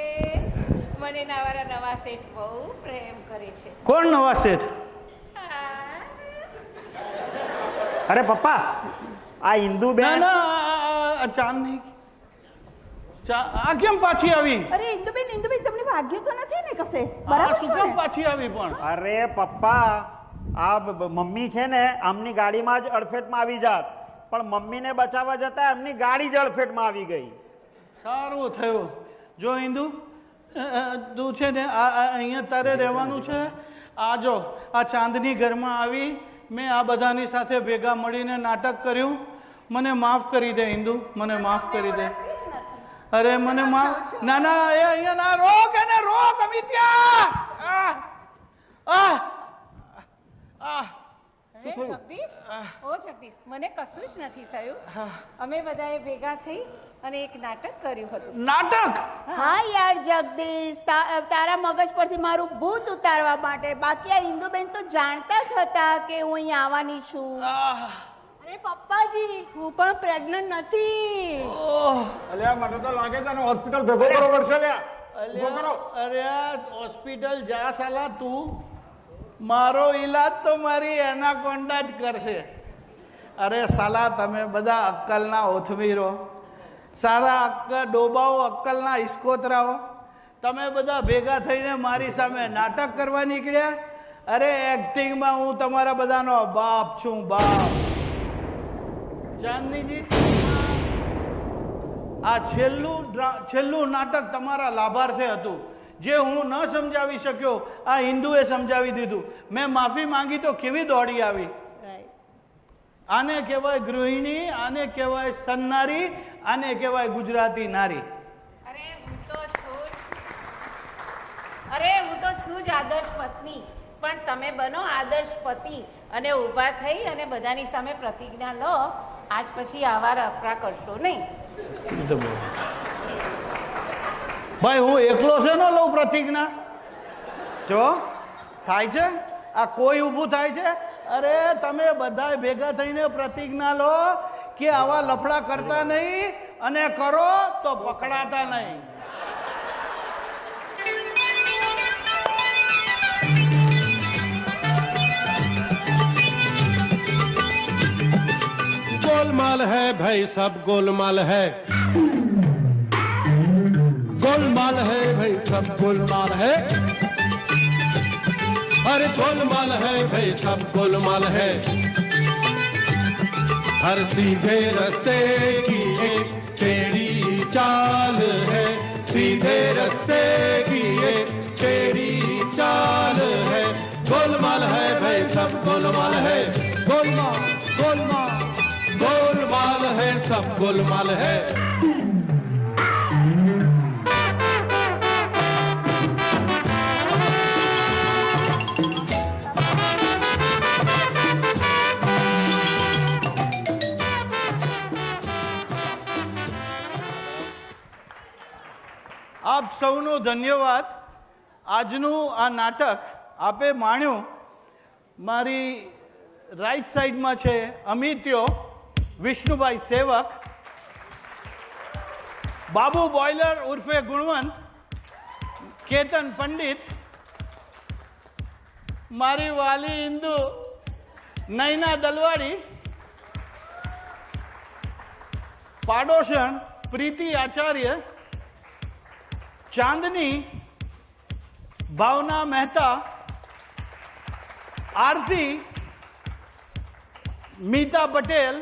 મને નવા શેઠ બહુ પ્રેમ કરે છે. કોણ નવા શેઠ? અરે પપ્પા આ ના ઇન્દુબેન ના આ ચાંદની આ કેમ પાછી આવી? અરે ઇન્દુબેન તમને વાગ્યું તો નથી ને કશે? આ બરાબર શું છો કામ ને? પાછી આવી પણ? અરે પપ્પા આ મમ્મી છે ને આમની ગાડીમાં જ અડફેટમાં આવી જાત, પણ મમ્મીને બચાવવા જતા એમની ગાડી જ અડફેટમાં આવી ગઈ. સારું થયું. જો ઇન્દુ તું છે ને અહીંયા તારે રહેવાનું છે. આ જો આ ચાંદની ઘરમાં આવી, મેં આ બધાની સાથે ભેગા મળીને નાટક કર્યું. મને માફ કરી દે ઇન્દુ, મને માફ કરી દે. અરે મને માફ. ના ના એ અહીંયા ના રોક, એને રોક અમિત્યા. જગદીશ, ઓ જગદીશ, મને કશું જ નથી થયું. અમે બધાએ ભેગા થઈ અને એક નાટક કર્યું હતું. નાટક? હા યાર જગદીશ, તારા મગજ પરથી મારું ભૂત ઉતારવા માટે. બાકી આ ઇન્દુબેન તો જાણતા જ હતા કે હું અહીં આવવાની છું. અરે પપ્પાજી, હું પણ પ્રેગ્નન્ટ નથી. અલ્યા મને તો લાગે છે હોસ્પિટલ ભેગો કરો પડશે લ્યા. અરે હોસ્પિટલ જા સાલા તું. મારો ઈલાજ તો મારી એનાકોન્ડા જ કરશે. અરે સાલા તમે બધા અક્કલના ઓથવીરો, સારા અક્કલ ડોબાઓ, અક્કલના ઇસ્કોતરાઓ, તમે બધા ભેગા થઈને મારી સામે નાટક કરવા નીકળ્યા. અરે એક્ટિંગમાં હું તમારા બધાનો બાપ છું, બાપ. ચાંદનીજી, આ છેલ્લું નાટક તમારા લાભાર્થે હતું, જે હું ન સમજાવી શક્યો આ હિન્દુએ સમજાવી દીધું. મેં માફી માંગી તો કેવી દોડી આવી. આને કહેવાય ગૃહિણી, આને કહેવાય સન્નારી, આને કહેવાય ગુજરાતી નારી. અરે હું તો છું જ આદર્શ પત્ની, પણ તમે બનો આદર્શ પતિ અને ઊભા થઈ અને બધાની સામે પ્રતિજ્ઞા લો, આજ પછી આવા રફરા કરશો નહીં. ભાઈ હું એકલો છે ન લઉં પ્રતિજ્ઞા? જો થાય છે આ કોઈ ઊભું થાય છે? અરે તમે બધા ભેગા થઈને પ્રતિજ્ઞા લો કે આવા લફડા કરતા નહીં, અને કરો તો પકડાતા નહીં. गोलमाल है भाई, सब गोलमाल है. गोलमाल है भाई, सब गोलमाल है. अरे गोलमाल है भाई, सब गोलमाल है. हर सीधे रास्ते की एक टेढ़ी चाल है. सीधे रास्ते की एक टेढ़ी चाल है. गोलमाल है भाई, सब गोलमाल है. गोलमाल गोलमाल गोलमाल है, सब गोलमाल है. આપ સૌનો ધન્યવાદ. આજનું આ નાટક આપે માણ્યું. મારી રાઈટ સાઈડમાં છે અમિત્યો, વિષ્ણુભાઈ સેવક, બાબુ બોયલર ઉર્ફે ગુણવંત, કેતન પંડિત, મારી વાલી ઇન્દુ નૈના દલવાડી, પાડોશણ પ્રીતિ આચાર્ય, ચાંદની ભાવના મહેતા, આરતી મીતા પટેલ,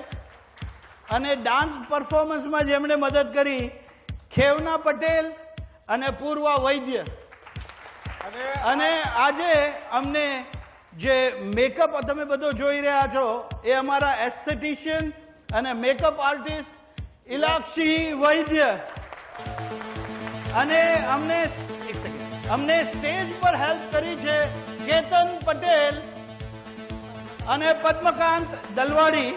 અને ડાન્સ પરફોર્મન્સમાં જેમણે મદદ કરી ખેવના પટેલ અને પૂર્વા વૈદ્ય. અને આજે અમને જે મેકઅપ તમે બધો જોઈ રહ્યા છો એ અમારા એસ્થેટિશિયન અને મેકઅપ આર્ટિસ્ટ ઇલાક્ષી વૈદ્ય. અને અમને સ્ટેજ પર હેલ્પ કરી છે કેતન પટેલ અને પદ્મકાંત દલવાડી.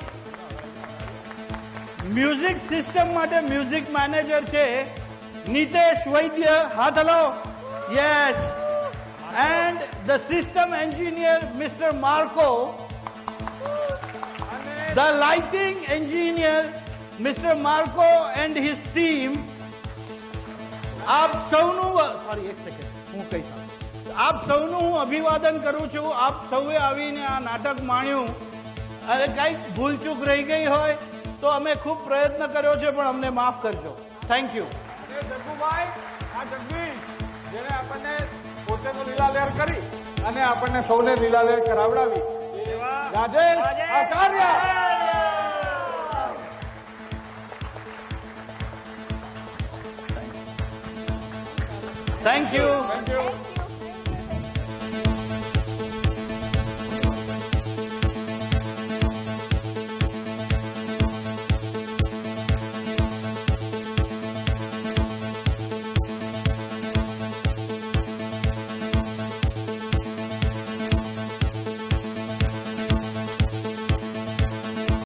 મ્યુઝિક સિસ્ટમ માટે મ્યુઝિક મેનેજર છે નીતેશ વૈદ્ય. હાથ hello. Yes. And the system engineer mister Marco. The lighting engineer mister Marco and his team. આપ સૌનું સોરી એક સેકન્ડ હું કહીશ. આપ સૌનું હું અભિવાદન કરું છું. આપ સૌએ આવીને આ નાટક માણ્યું. અને કંઈક ભૂલચૂક રહી ગઈ હોય તો અમે ખૂબ પ્રયત્ન કર્યો છે, પણ અમને માફ કરજો. Thank you. અને જગ્ગુભાઈ, આ જગદીશ જેને આપણને પોતે તો લીલા લહેર કરી અને આપણને સૌને લીલા લહેર કરાવડાવી, Rajesh Acharya. Thank you. Thank you.